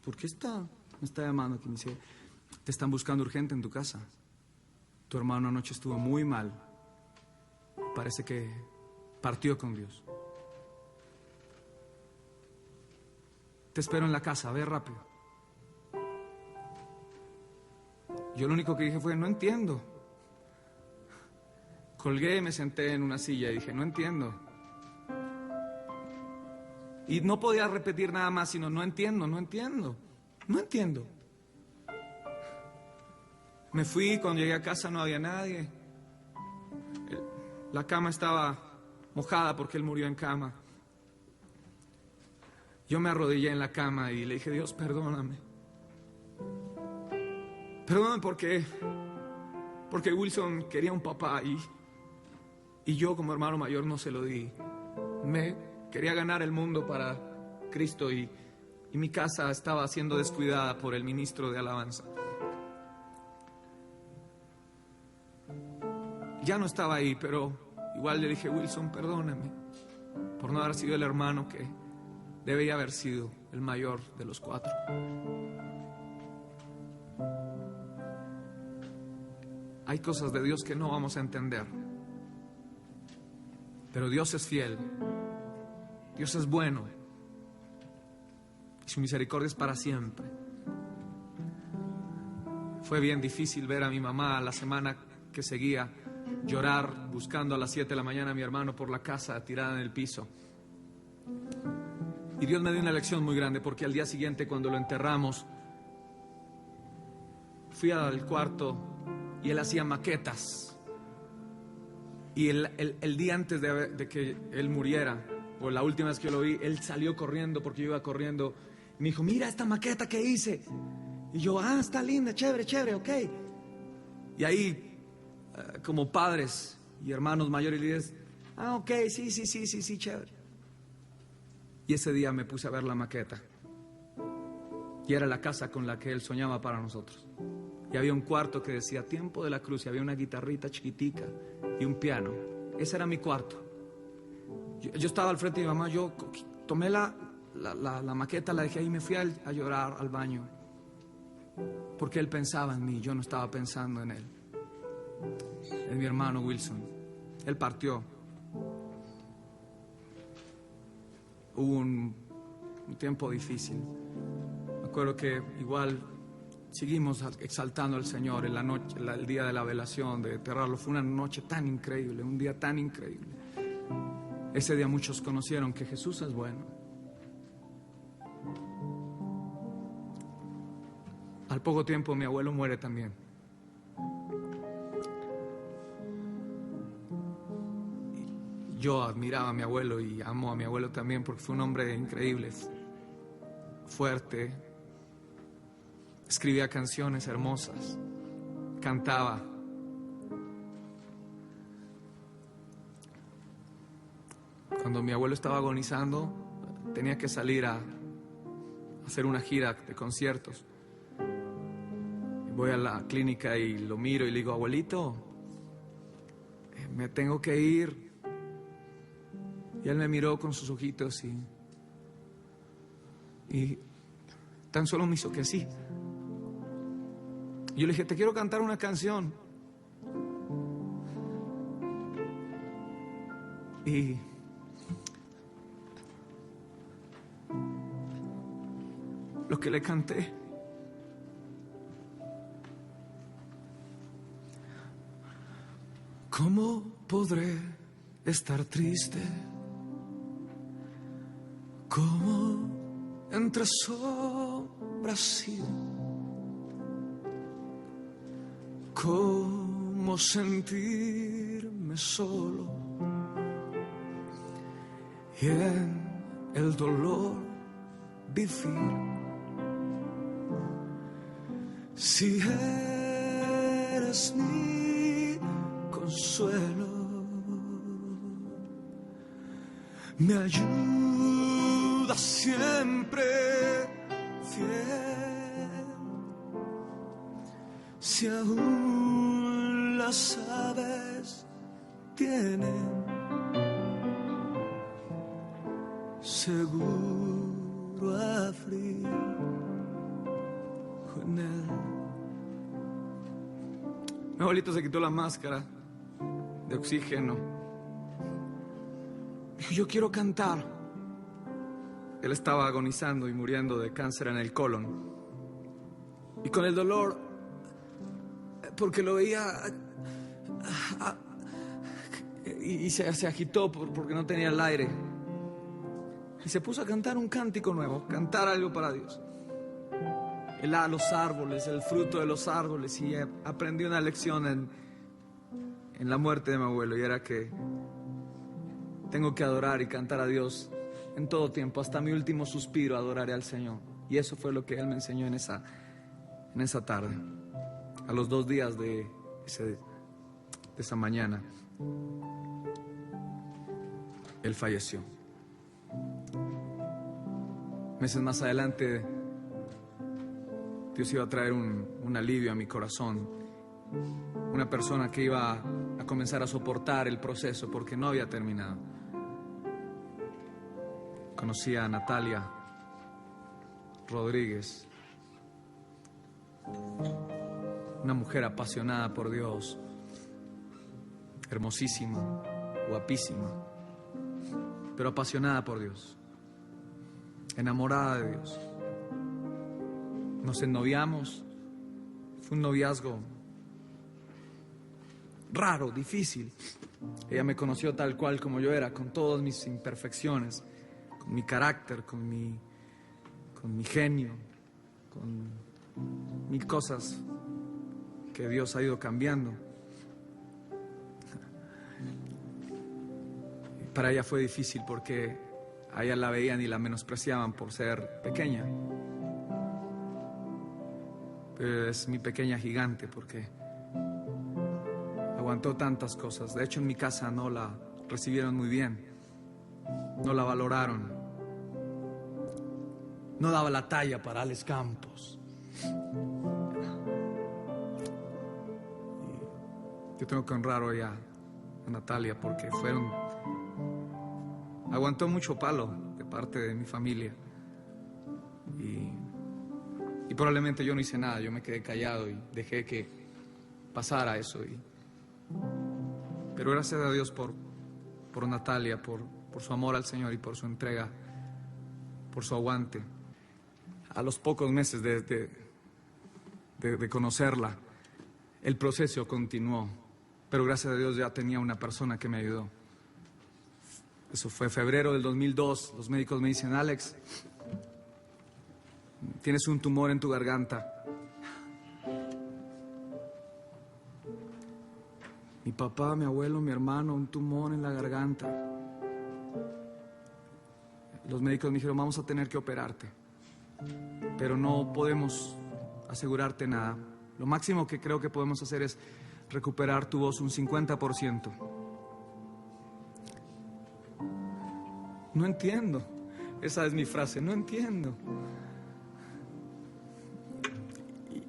¿por qué me está llamando aquí? Me dice, te están buscando urgente en tu casa. Tu hermano anoche estuvo muy mal. Parece que partió con Dios. te espero en la casa, ve rápido. Yo lo único que dije fue, no entiendo. Colgué, me senté en una silla y dije, no entiendo. Y no podía repetir nada más, sino no entiendo. Me fui, cuando llegué a casa no había nadie. La cama estaba mojada porque él murió en cama. Yo me arrodillé en la cama y le dije, Dios, perdóname. Perdóname porque Wilson quería un papá y yo como hermano mayor no se lo di. Me quería ganar el mundo para Cristo y mi casa estaba siendo descuidada por el ministro de alabanza. Ya no estaba ahí, pero igual le dije, Wilson, perdóname por no haber sido el hermano que debía haber sido el mayor de los 4. Hay cosas de Dios que no vamos a entender, pero Dios es fiel, Dios es bueno y su misericordia es para siempre. Fue bien difícil ver a mi mamá la semana que seguía llorar buscando a las 7 de la mañana a mi hermano por la casa tirada en el piso. Y Dios me dio una lección muy grande, porque al día siguiente, cuando lo enterramos, fui al cuarto y él hacía maquetas. Y el día antes de que él muriera, o la última vez que yo lo vi, él salió corriendo porque yo iba corriendo. Y me dijo, mira esta maqueta que hice. Y yo, está linda, chévere, ok. Y ahí, como padres y hermanos mayores, le dices, ok, sí, chévere. Y ese día me puse a ver la maqueta. Y era la casa con la que él soñaba para nosotros. Y había un cuarto que decía Tiempo de la Cruz, y había una guitarrita chiquitica y un piano. Ese era mi cuarto. Yo estaba al frente de mi mamá, yo tomé la maqueta, la dejé ahí y me fui a llorar al baño. Porque él pensaba en mí, yo no estaba pensando en él. En mi hermano Wilson. Él partió. Hubo un tiempo difícil. Me acuerdo que igual seguimos exaltando al Señor en la noche, el día de la velación, de enterrarlo. Fue una noche tan increíble, un día tan increíble. Ese día muchos conocieron que Jesús es bueno. Al poco tiempo mi abuelo muere también. Yo admiraba a mi abuelo y amo a mi abuelo también, porque fue un hombre increíble, fuerte, escribía canciones hermosas, cantaba. Cuando mi abuelo estaba agonizando, tenía que salir a hacer una gira de conciertos. Voy a la clínica y lo miro y le digo, abuelito, me tengo que ir. Y él me miró con sus ojitos y tan solo me hizo que sí. Y yo le dije, te quiero cantar una canción. Y lo que le canté, ¿cómo podré estar triste? Como entre sombras y cómo sentirme solo y en el dolor vivir. Si eres mi consuelo, me ayuda siempre fiel. Si aún las aves tienen seguro abrigo en él. Mi abuelito se quitó la máscara de oxígeno. Dijo, yo quiero cantar Él estaba agonizando y muriendo de cáncer en el colon. Y con el dolor, porque lo veía, y se agitó porque no tenía el aire. Y se puso a cantar un cántico nuevo, cantar algo para Dios. Los árboles, el fruto de los árboles. Y aprendí una lección en la muerte de mi abuelo, y era que tengo que adorar y cantar a Dios en todo tiempo. Hasta mi último suspiro adoraré al Señor. Y eso fue lo que Él me enseñó en esa tarde. A los 2 días de esa mañana, Él falleció. Meses más adelante, Dios iba a traer un alivio a mi corazón. Una persona que iba a comenzar a soportar el proceso porque no había terminado. Conocí a Natalia Rodríguez, una mujer apasionada por Dios, hermosísima, guapísima, pero apasionada por Dios, enamorada de Dios. Nos ennoviamos, fue un noviazgo raro, difícil. Ella me conoció tal cual como yo era, con todas mis imperfecciones, con mi carácter, con mi genio, con mil cosas que Dios ha ido cambiando. Para ella fue difícil porque a ella la veían y la menospreciaban por ser pequeña. Pero es mi pequeña gigante porque aguantó tantas cosas. De hecho, en mi casa no la recibieron muy bien, no la valoraron, no daba la talla para Alex Campos. Yo tengo que honrar hoy a Natalia porque aguantó mucho palo de parte de mi familia y probablemente yo no hice nada. Yo me quedé callado y dejé que pasara eso. Pero gracias a Dios por Natalia, por su amor al Señor y por su entrega, por su aguante. A los pocos meses de conocerla, el proceso continuó, pero gracias a Dios ya tenía una persona que me ayudó. Eso fue febrero del 2002. Los médicos me dicen: Alex, tienes un tumor en tu garganta. Mi papá, mi abuelo, mi hermano, un tumor en la garganta. Los médicos me dijeron: vamos a tener que operarte, pero no podemos asegurarte nada. Lo máximo que creo que podemos hacer es recuperar tu voz un 50%. No entiendo. Esa es mi frase: no entiendo.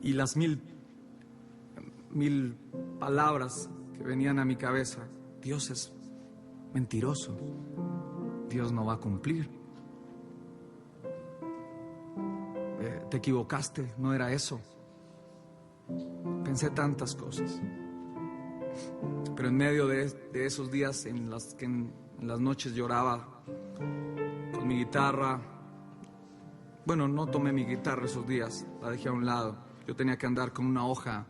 Y las mil palabras que venían a mi cabeza: Dios es mentiroso, Dios no va a cumplir, te equivocaste, no era eso. Pensé tantas cosas, pero en medio de esos días en las que en las noches lloraba con mi guitarra. Bueno, no tomé mi guitarra esos días, la dejé a un lado. Yo tenía que andar con una hoja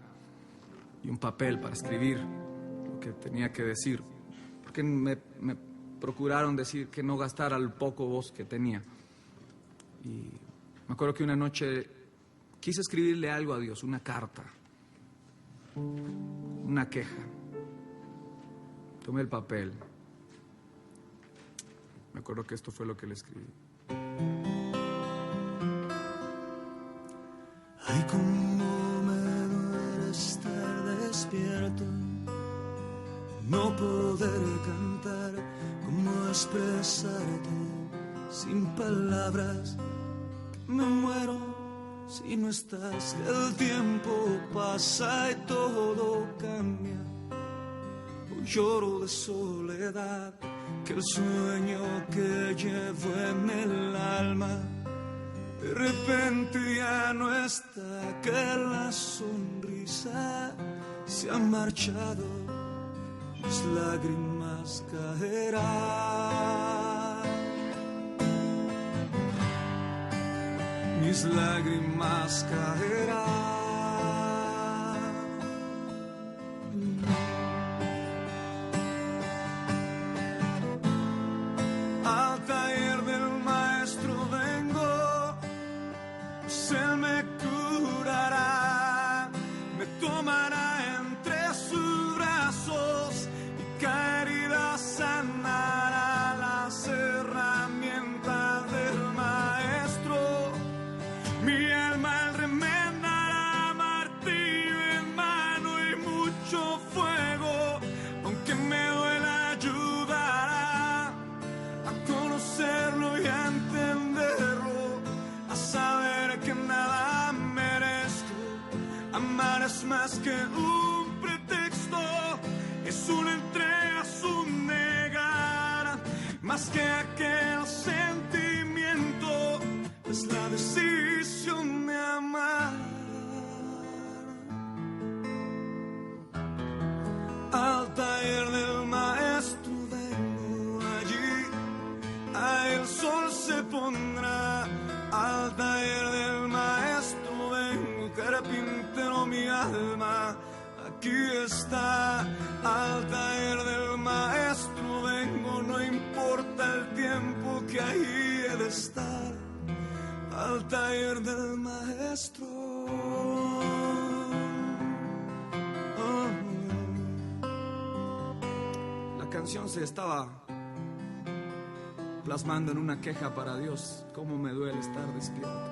y un papel para escribir lo que tenía que decir, porque me procuraron decir que no gastara el poco voz que tenía. Y me acuerdo que una noche quise escribirle algo a Dios, una carta, una queja. Tomé el papel. Me acuerdo que esto fue lo que le escribí. Ay, cómo me duele estar despierto, no poder cantar, cómo expresarte sin palabras. Me muero si no estás. El tiempo pasa y todo cambia. Hoy lloro de soledad, que el sueño que llevo en el alma de repente ya no está, que la sonrisa se ha marchado, mis lágrimas caerán. mis lágrimas caerán. Al taller del maestro vengo, pues él me curará, me tomará entre sus brazos y caerá, sanará las herramientas del maestro. Mi alma él remendará, martillo en mano y mucho fuego, aunque me duela ayudará a conocerlo y a entenderlo, a saber que nada merezco. Amar es más que un pretexto, es una entrega, es un negar, más que aquel sentimiento, es la decisión de amar. Al taller del maestro vengo, allí a el sol se pondrá. Al taller del maestro vengo, carpintero mi alma, aquí está. Al taller del maestro vengo, no importa el tiempo que ahí he de estar. Al taller del maestro. La canción se estaba plasmando en una queja para Dios. Cómo me duele estar despierto.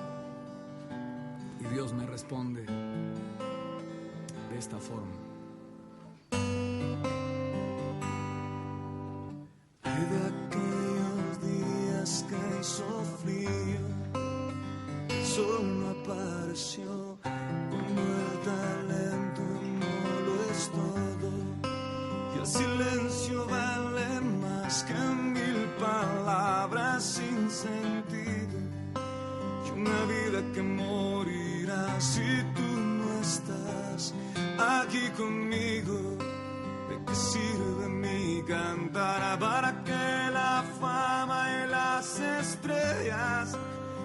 Y Dios me responde de esta forma. Hay de aquellos días que hizo frío, el sol no apareció, como el talento no lo es todo, y el silencio vale más que 1000 palabras sin sentido, y una vida que morirá si tú no estás aquí conmigo. ¿De qué sirve mi cantar? ¿Para qué la fama y las estrellas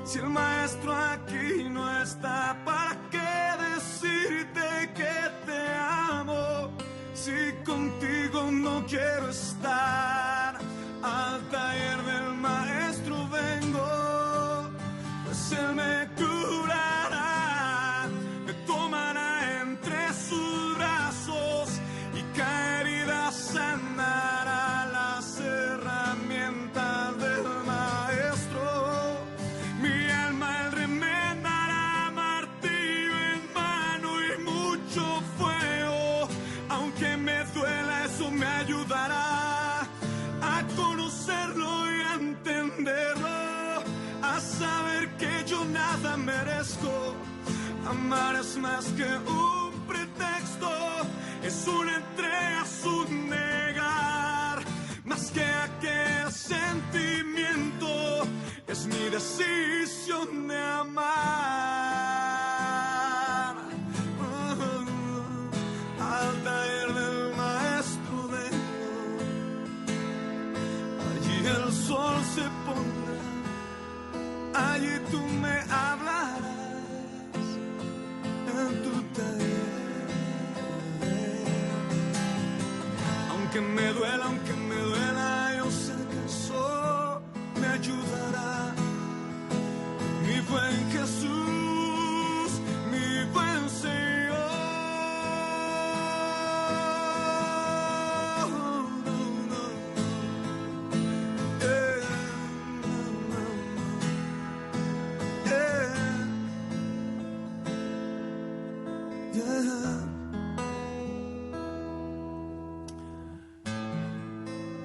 si el maestro aquí no está? ¿Para qué decirte que te amo si contigo no quiero estar? Al taller del maestro vengo, pues él me curará, me tomará entre sus brazos y caerá, sanará las herramientas del maestro. Mi alma él remendará, martillo en mano y mucho fuego, aunque me duela eso me ayudará a conocerlo y a entenderlo, a saber que yo nada merezco. Amar es más que un pretexto, es una entrega, es un negar, más que aquel sentimiento, es mi decisión de amar. Al taller del maestro vengo, allí el sol se pondrá, allí tú me hablarás en tu taller. Aunque me duela, yo sé que eso me ayudará. Mi buen Jesús, mi buen Señor.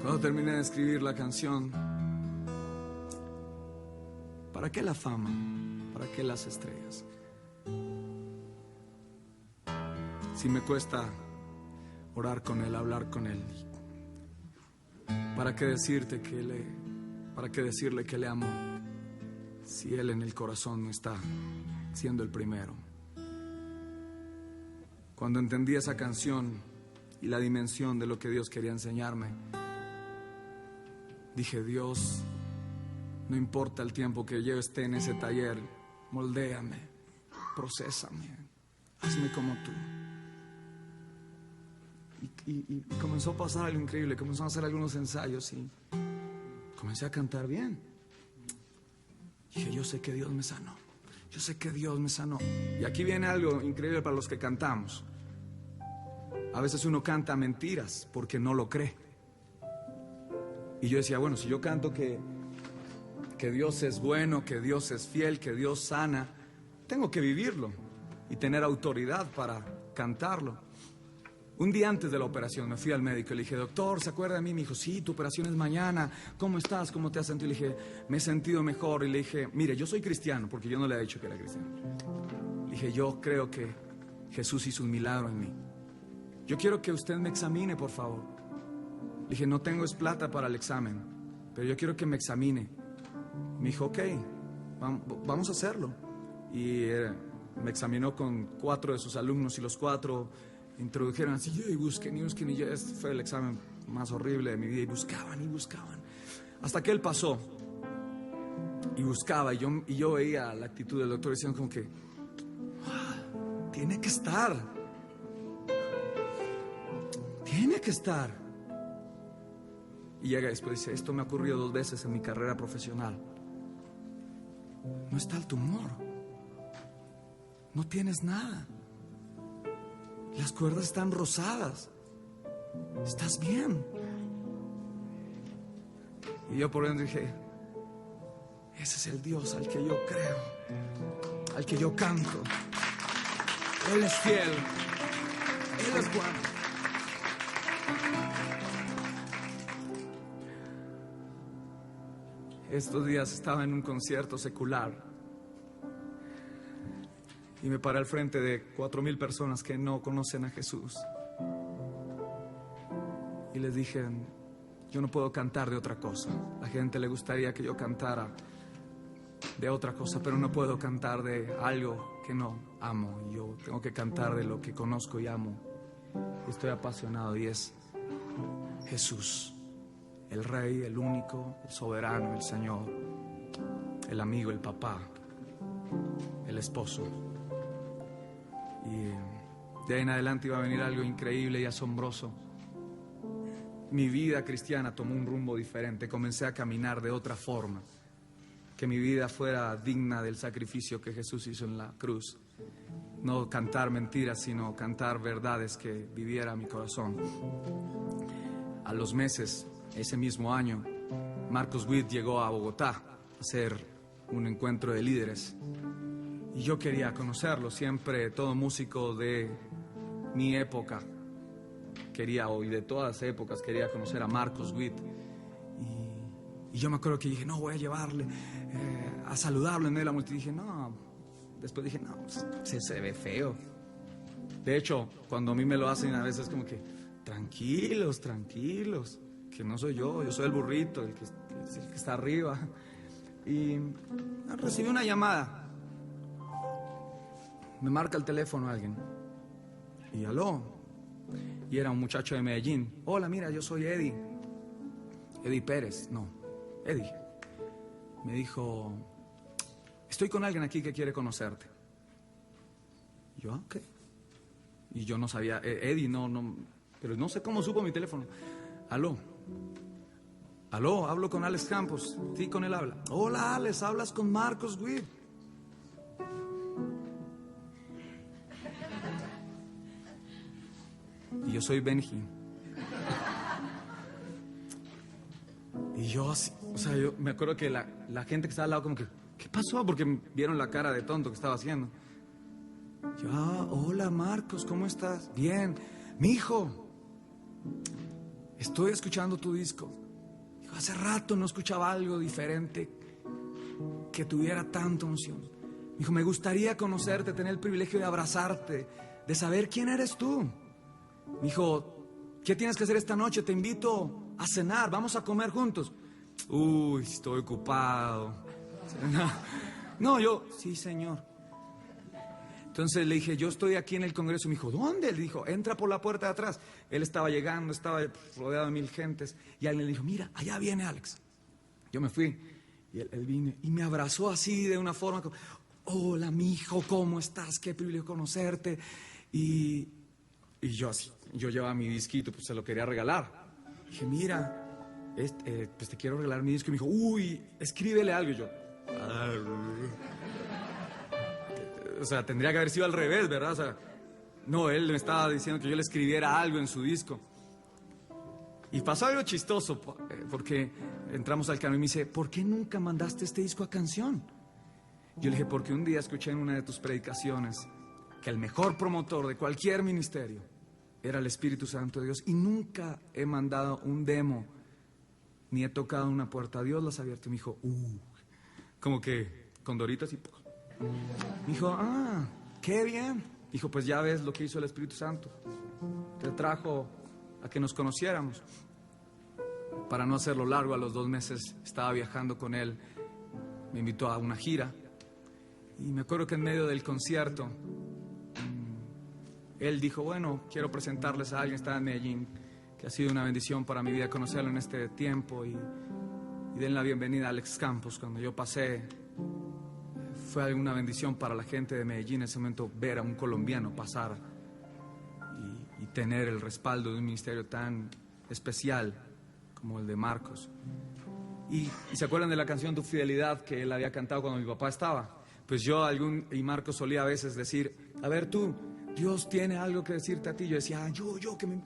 Cuando terminé de escribir la canción, ¿para qué la fama? ¿Para qué las estrellas? Si me cuesta orar con Él, hablar con Él, ¿para qué decirle que le amo si Él en el corazón no está siendo el primero? Cuando entendí esa canción y la dimensión de lo que Dios quería enseñarme, dije: Dios, no importa el tiempo que yo esté en ese taller, moldéame, procésame, hazme como tú. Y comenzó a pasar algo increíble, comenzó a hacer algunos ensayos y comencé a cantar bien. Dije, yo sé que Dios me sanó, yo sé que Dios me sanó. Y aquí viene algo increíble para los que cantamos. A veces uno canta mentiras porque no lo cree. Y yo decía, bueno, si yo canto que Dios es bueno, que Dios es fiel, que Dios sana, tengo que vivirlo y tener autoridad para cantarlo. Un día antes de la operación me fui al médico y le dije, doctor, ¿se acuerda de mí? Me dijo, sí, tu operación es mañana. ¿Cómo estás? ¿Cómo te has sentido? Le dije, me he sentido mejor. Y le dije, mire, yo soy cristiano, porque yo no le he dicho que era cristiano. Le dije, yo creo que Jesús hizo un milagro en mí. Yo quiero que usted me examine, por favor. Le dije, no tengo plata para el examen, pero yo quiero que me examine. Me dijo, ok, vamos a hacerlo. Y me examinó con 4 de sus alumnos y los 4 introdujeron así, y busquen, y yo, este fue el examen más horrible de mi vida, y buscaban, hasta que él pasó, y buscaba, y yo veía la actitud del doctor, diciendo como que, tiene que estar, y llega después y dice, esto me ha ocurrido 2 veces en mi carrera profesional, no está el tumor, no tienes nada. Las cuerdas están rosadas. ¿Estás bien? Y yo por dentro dije, ese es el Dios al que yo creo, al que yo canto. Él es fiel. Él es bueno. Estos días estaba en un concierto secular. Y me paré al frente de 4,000 personas que no conocen a Jesús. Y les dije, yo no puedo cantar de otra cosa. A la gente le gustaría que yo cantara de otra cosa, pero no puedo cantar de algo que no amo. Yo tengo que cantar de lo que conozco y amo. Estoy apasionado y es Jesús, el Rey, el único, el soberano, el Señor, el amigo, el papá, el esposo. Y de ahí en adelante iba a venir algo increíble y asombroso. Mi vida cristiana tomó un rumbo diferente. Comencé a caminar de otra forma. Que mi vida fuera digna del sacrificio que Jesús hizo en la cruz. No cantar mentiras, sino cantar verdades que viviera mi corazón. A los meses, ese mismo año, Marcos Witt llegó a Bogotá a hacer un encuentro de líderes. Y yo quería conocerlo. Siempre todo músico de mi época quería, y de todas las épocas, quería conocer a Marcos Witt. Y yo me acuerdo que dije, no, voy a llevarle a saludarlo en medio de la multitud. Dije, no. Después dije, no, se ve feo. De hecho, cuando a mí me lo hacen, a veces como que, tranquilos, que no soy yo soy el burrito, el que está arriba. Y recibí una llamada. Me marca el teléfono alguien. Y aló. Y era un muchacho de Medellín. Hola, mira, yo soy Eddie. Eddie Pérez. No, Eddie. Me dijo, estoy con alguien aquí que quiere conocerte. Y yo, ok. Y yo no sabía, Eddie, no, pero no sé cómo supo mi teléfono. Aló, hablo con Alex Campos. Sí, con él habla. Hola, Alex, hablas con Marcos Witt. Y yo soy Benji. Y yo, o sea, yo me acuerdo que la gente que estaba al lado como que, ¿qué pasó? Porque vieron la cara de tonto que estaba haciendo. Yo, hola Marcos, ¿cómo estás? Bien. Mijo, estoy escuchando tu disco. Digo, hace rato no escuchaba algo diferente que tuviera tanta emoción. Me dijo, me gustaría conocerte, tener el privilegio de abrazarte, de saber quién eres tú. Me dijo, ¿qué tienes que hacer esta noche? Te invito a cenar, vamos a comer juntos. Uy, estoy ocupado. No, yo, sí, señor. Entonces le dije, yo estoy aquí en el Congreso. Me dijo, ¿dónde? Le dijo, entra por la puerta de atrás. Él estaba llegando, estaba rodeado de 1000 gentes. Y alguien le dijo, mira, allá viene Alex. Yo me fui y él vino y me abrazó así de una forma. hola, mijo, ¿cómo estás? Qué privilegio conocerte. Y yo así, yo llevaba mi disquito, pues se lo quería regalar. Dije, mira, pues te quiero regalar mi disco. Y me dijo, uy, escríbele algo. Y yo, o sea, tendría que haber sido al revés, ¿verdad? O sea, no, él me estaba diciendo que yo le escribiera algo en su disco. Y pasó algo chistoso, porque entramos al canal y me dice, ¿por qué nunca mandaste este disco a canción? Yo le dije, porque un día escuché en una de tus predicaciones que el mejor promotor de cualquier ministerio era el Espíritu Santo de Dios, y nunca he mandado un demo, ni he tocado una puerta. Dios las ha abierto. Y me dijo, como que con doritas y... Me dijo, qué bien. Dijo, pues ya ves lo que hizo el Espíritu Santo. Te trajo a que nos conociéramos. Para no hacerlo largo, a los 2 meses estaba viajando con él. Me invitó a una gira. Y me acuerdo que en medio del concierto, él dijo, bueno, quiero presentarles a alguien, está en Medellín, que ha sido una bendición para mi vida conocerlo en este tiempo. Y den la bienvenida a Alex Campos. Cuando yo pasé, fue una bendición para la gente de Medellín en ese momento ver a un colombiano pasar y tener el respaldo de un ministerio tan especial como el de Marcos. Y se acuerdan de la canción Tu Fidelidad que él había cantado cuando mi papá estaba. Pues yo y Marcos solía a veces decir, a ver tú, Dios tiene algo que decirte a ti. Yo decía, yo que me...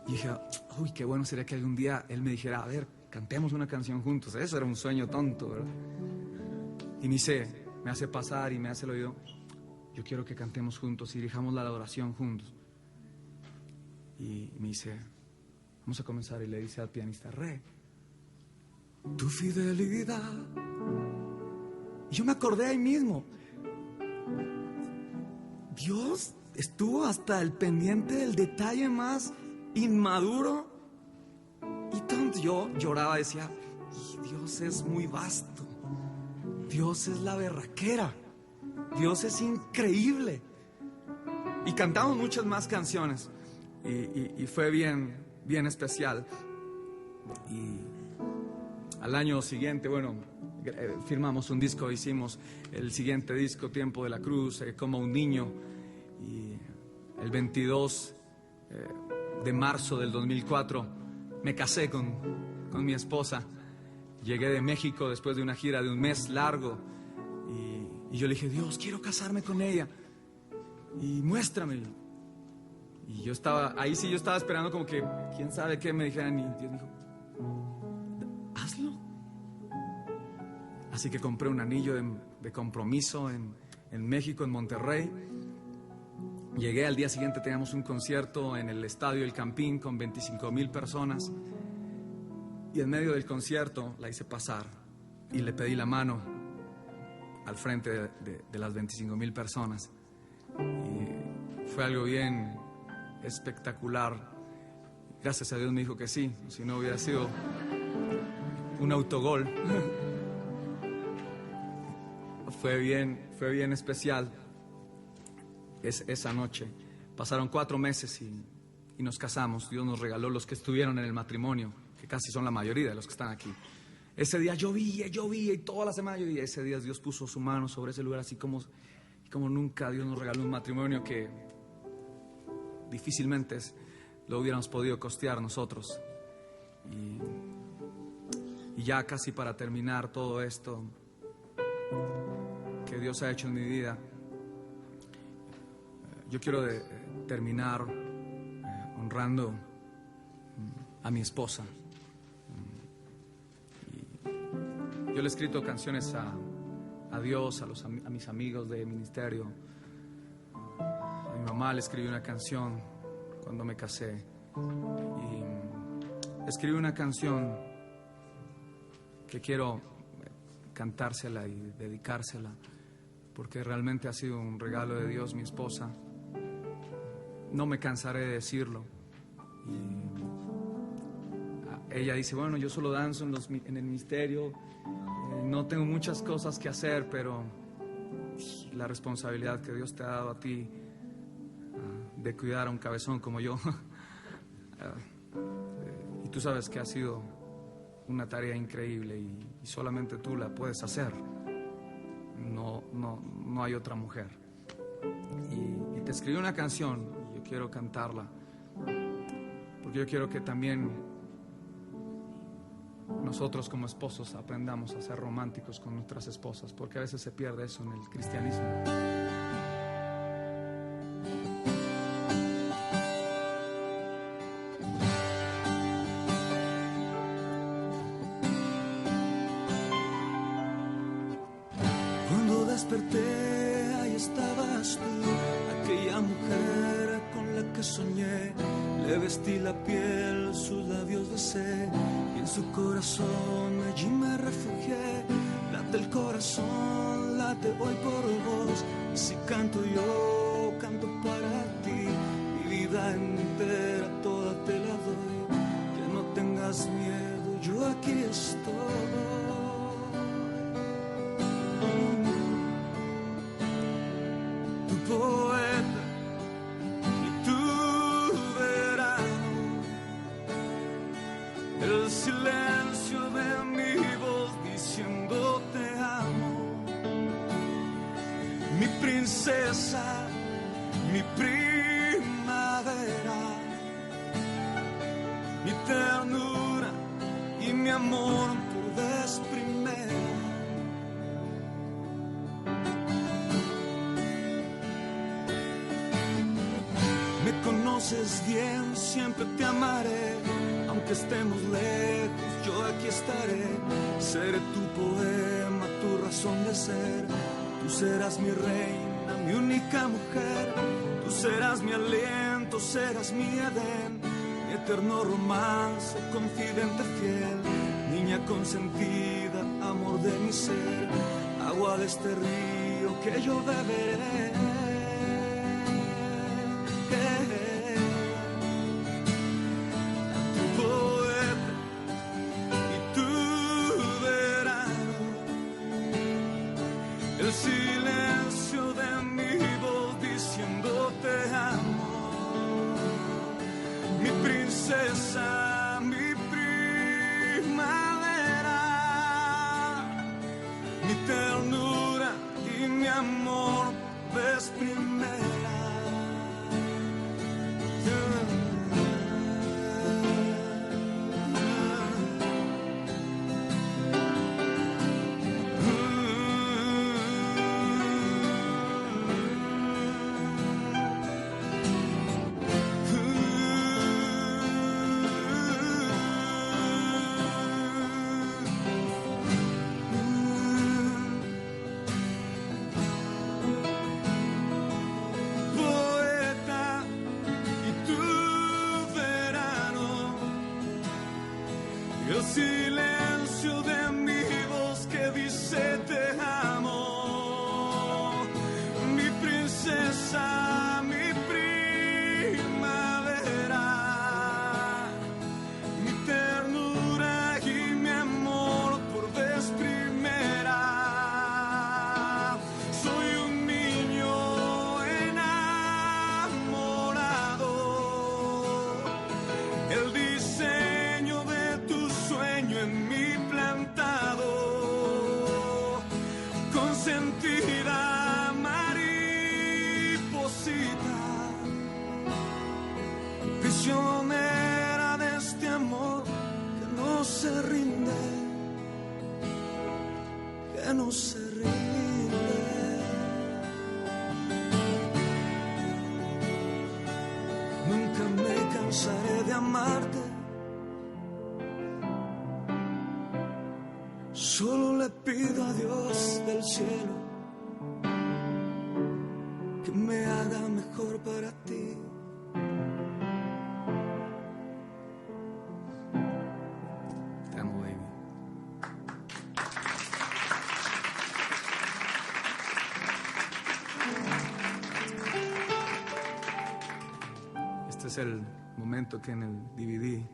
Y dije, uy, qué bueno sería que algún día él me dijera, a ver, cantemos una canción juntos. Eso era un sueño tonto, ¿verdad? Y me hace pasar y me hace el oído, yo quiero que cantemos juntos y dirijamos la adoración juntos. Y me dice, vamos a comenzar. Y le dice al pianista, tu fidelidad. Y yo me acordé ahí mismo, Dios estuvo hasta el pendiente del detalle más inmaduro. Y entonces yo lloraba, decía, Dios es muy vasto, Dios es la berraquera, Dios es increíble. Y cantamos muchas más canciones y fue bien especial. Y al año siguiente, firmamos un disco, hicimos el siguiente disco, Tiempo de la Cruz, Como un niño. Y el 22 de marzo del 2004 me casé con mi esposa. Llegué de México después de una gira de un mes largo y yo le dije, Dios, quiero casarme con ella y muéstrame. Y yo estaba esperando como que quién sabe qué me dijeran, y Dios me dijo, hazlo. Así que compré un anillo de compromiso en México, en Monterrey. Llegué, al día siguiente teníamos un concierto en el estadio El Campín con 25,000 personas. Y en medio del concierto la hice pasar y le pedí la mano al frente de las 25,000 personas. Y fue algo bien espectacular. Gracias a Dios me dijo que sí, si no hubiera sido un autogol. Fue bien especial esa noche. Pasaron 4 meses y nos casamos. Dios nos regaló los que estuvieron en el matrimonio, que casi son la mayoría de los que están aquí. Ese día llovía y toda la semana llovía. Ese día Dios puso su mano sobre ese lugar, así como nunca. Dios nos regaló un matrimonio que difícilmente lo hubiéramos podido costear nosotros. Y ya casi para terminar todo esto que Dios ha hecho en mi vida, yo quiero terminar honrando a mi esposa. Yo le he escrito canciones a Dios, a mis amigos de ministerio. A mi mamá le escribí una canción cuando me casé. Y escribí una canción que quiero cantársela y dedicársela, porque realmente ha sido un regalo de Dios, mi esposa. No me cansaré de decirlo. Y ella dice, bueno, yo solo danzo en el ministerio, no tengo muchas cosas que hacer, pero la responsabilidad que Dios te ha dado a ti de cuidar a un cabezón como yo, y tú sabes que ha sido una tarea increíble y solamente tú la puedes hacer. no hay otra mujer. Y te escribí una canción, y yo quiero cantarla, porque yo quiero que también nosotros como esposos aprendamos a ser románticos con nuestras esposas, porque a veces se pierde eso en el cristianismo. Cuando desperté, ahí estabas tú, aquella mujer con la que soñé. Le vestí la piel, sus labios besé, y en su corazón allí me refugié. Late el corazón, late hoy por vos, y si canto yo, canto para ti. Mi vida entera, toda te la doy, que no tengas miedo, yo aquí estoy. Tu poeta y tu verano, el silencio de mi voz diciendo te amo. Mi princesa, mi primavera, mi ternura y mi amor por vez primera. Me conoces bien, siempre te amaré, aunque estemos lejos, yo aquí estaré. Seré tu poema, tu razón de ser. Tú serás mi reina, mi única mujer. Tú serás mi aliento, serás mi Edén, mi eterno romance, confidente fiel. Niña consentida, amor de mi ser, agua de este río que yo beberé. Silencio de mi voz diciendo te amo. Mi princesa, mi primavera, mi ternura y mi amor vez primera. El silencio de mi voz que dice te amo. Mi princesa, mi primavera, mi ternura y mi amor por vez primera. Soy un niño enamorado. El diseño de tu sueño en mí plantado, consentida mariposita, prisionera de este amor que no se rinde, que no se rinde. Nunca me cansaré de amarte. Solo le pido a Dios del cielo que me haga mejor para ti. Te amo, baby. Este es el momento que en el DVD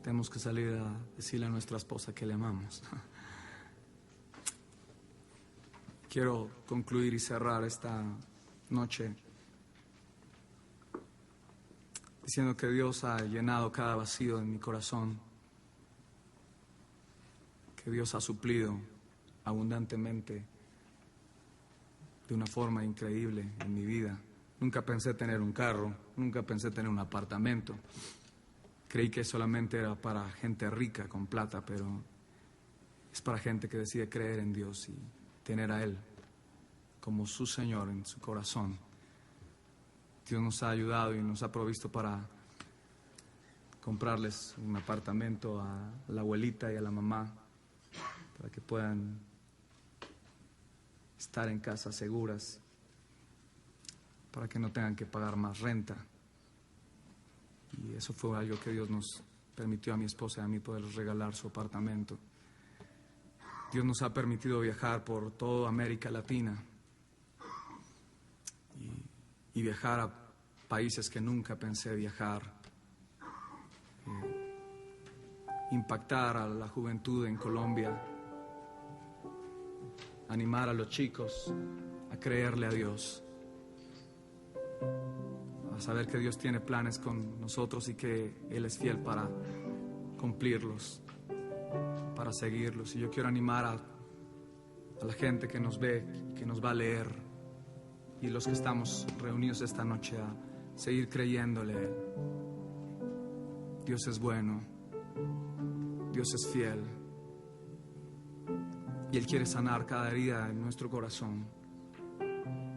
tenemos que salir a decirle a nuestra esposa que le amamos. Quiero concluir y cerrar esta noche diciendo que Dios ha llenado cada vacío en mi corazón, que Dios ha suplido abundantemente, de una forma increíble en mi vida. Nunca pensé tener un carro, nunca pensé tener un apartamento. Creí que solamente era para gente rica con plata, pero es para gente que decide creer en Dios y tener a Él como su Señor en su corazón. Dios nos ha ayudado y nos ha provisto para comprarles un apartamento a la abuelita y a la mamá, para que puedan estar en casas seguras, para que no tengan que pagar más renta. Y eso fue algo que Dios nos permitió a mi esposa y a mí poder regalar su apartamento. Dios nos ha permitido viajar por toda América Latina y viajar a países que nunca pensé viajar, impactar a la juventud en Colombia, animar a los chicos a creerle a Dios, a saber que Dios tiene planes con nosotros y que Él es fiel para cumplirlos, para seguirlos. Y yo quiero animar a la gente que nos ve, que nos va a leer, y los que estamos reunidos esta noche a seguir creyéndole. Dios es bueno, Dios es fiel, y Él quiere sanar cada herida en nuestro corazón.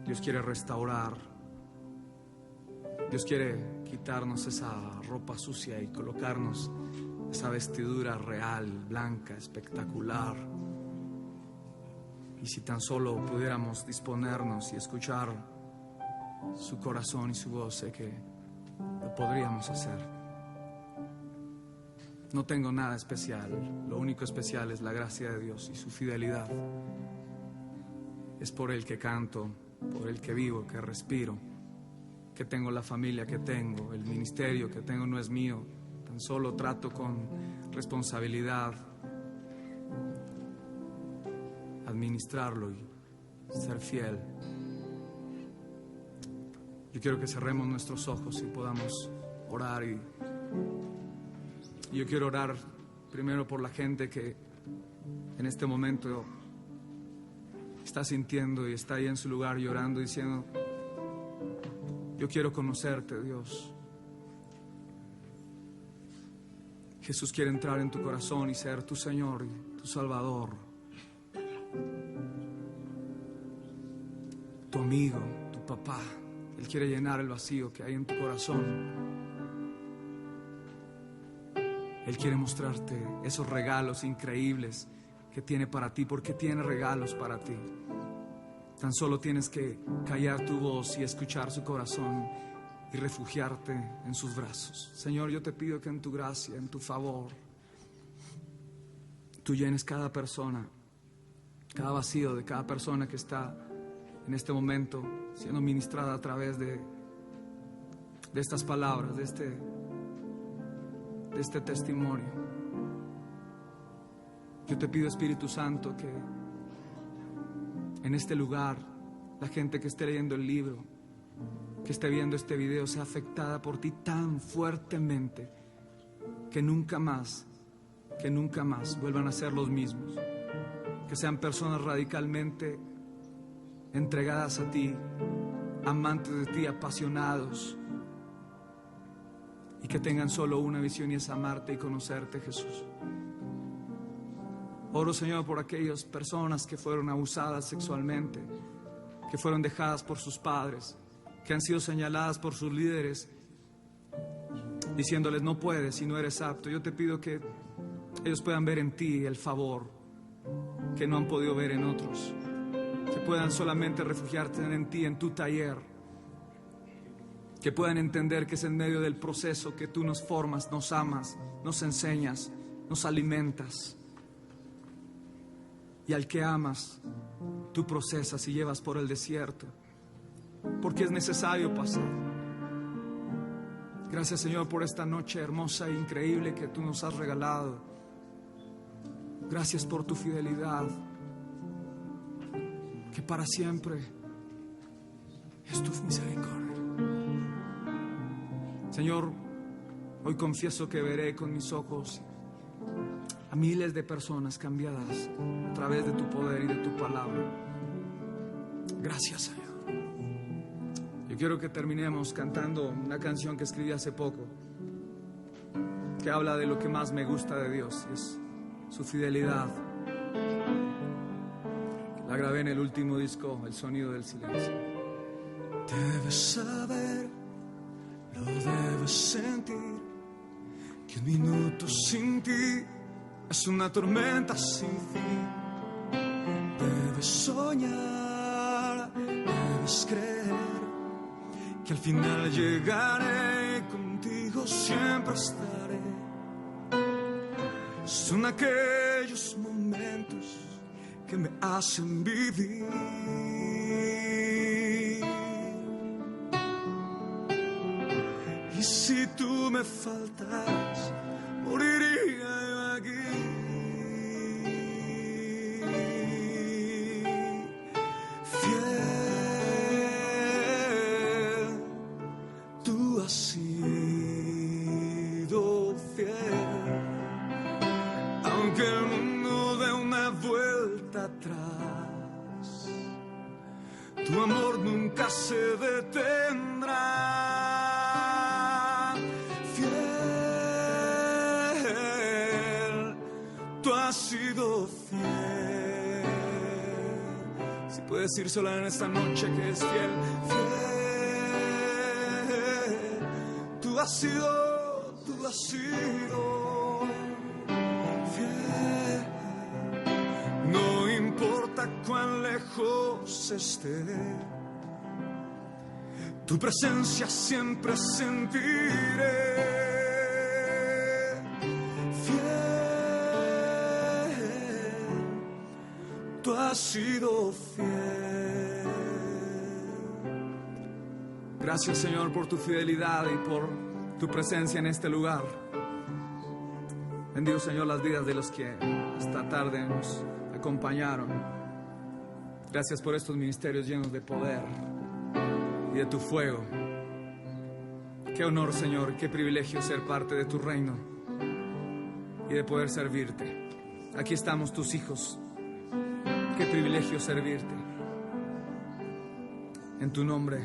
Dios quiere restaurar. Dios quiere quitarnos esa ropa sucia y colocarnos esa vestidura real, blanca, espectacular. Y si tan solo pudiéramos disponernos y escuchar su corazón y su voz, sé que lo podríamos hacer. No tengo nada especial, lo único especial es la gracia de Dios y su fidelidad. Es por Él que canto, por Él que vivo, que respiro, que tengo la familia que tengo. El ministerio que tengo no es mío, tan solo trato con responsabilidad administrarlo y ser fiel. Yo quiero que cerremos nuestros ojos y podamos orar, y yo quiero orar primero por la gente que en este momento está sintiendo y está ahí en su lugar llorando, diciendo: yo quiero conocerte, Dios. Jesús quiere entrar en tu corazón y ser tu Señor y tu Salvador, tu amigo, tu papá. Él quiere llenar el vacío que hay en tu corazón. Él quiere mostrarte esos regalos increíbles que tiene para ti, porque tiene regalos para ti. Tan solo tienes que callar tu voz y escuchar su corazón y refugiarte en sus brazos. Señor, yo te pido que en tu gracia, en tu favor, tú llenes cada persona, cada vacío de cada persona que está en este momento siendo ministrada a través de estas palabras, de este testimonio. Yo te pido, Espíritu Santo, que en este lugar la gente que esté leyendo el libro, que esté viendo este video, sea afectada por ti tan fuertemente que nunca más vuelvan a ser los mismos. Que sean personas radicalmente entregadas a ti, amantes de ti, apasionados, y que tengan solo una visión, y es amarte y conocerte, Jesús. Oro, Señor, por aquellas personas que fueron abusadas sexualmente, que fueron dejadas por sus padres, que han sido señaladas por sus líderes, diciéndoles: no puedes y no eres apto. Yo te pido que ellos puedan ver en ti el favor que no han podido ver en otros, que puedan solamente refugiarse en ti, en tu taller, que puedan entender que es en medio del proceso que tú nos formas, nos amas, nos enseñas, nos alimentas, y al que amas tú procesas y llevas por el desierto, porque es necesario pasar. Gracias, Señor, por esta noche hermosa e increíble que tú nos has regalado. Gracias por tu fidelidad, que para siempre es tu misericordia. Señor, hoy confieso que veré con mis ojos a miles de personas cambiadas a través de tu poder y de tu palabra. Gracias, Señor. Yo quiero que terminemos cantando una canción que escribí hace poco, que habla de lo que más me gusta de Dios, y es su fidelidad. La grabé en el último disco, El Sonido del Silencio. Debes saber, lo debes sentir, que un minuto sin ti es una tormenta sin fin. Debes soñar, debes creer, que al final llegaré y contigo siempre estaré. Son aquellos momentos que me hacen vivir. Y si tú me faltas, moriría yo aquí. Fiel, tú has sido fiel, aunque el mundo dé una vuelta atrás, tu amor nunca se detendrá. Fiel, tú has sido fiel. Si puedes ir sola en esta noche que es fiel, fiel, tú has sido, tú has sido fiel. No importa cuán lejos esté, tu presencia siempre sentiré. Fiel, tú has sido fiel. Gracias, Señor, por tu fidelidad y por tu presencia en este lugar. Bendigo, Señor, las vidas de los que esta tarde nos acompañaron. Gracias por estos ministerios llenos de poder y de tu fuego. Qué honor, Señor, qué privilegio ser parte de tu reino y de poder servirte. Aquí estamos tus hijos. Qué privilegio servirte. En tu nombre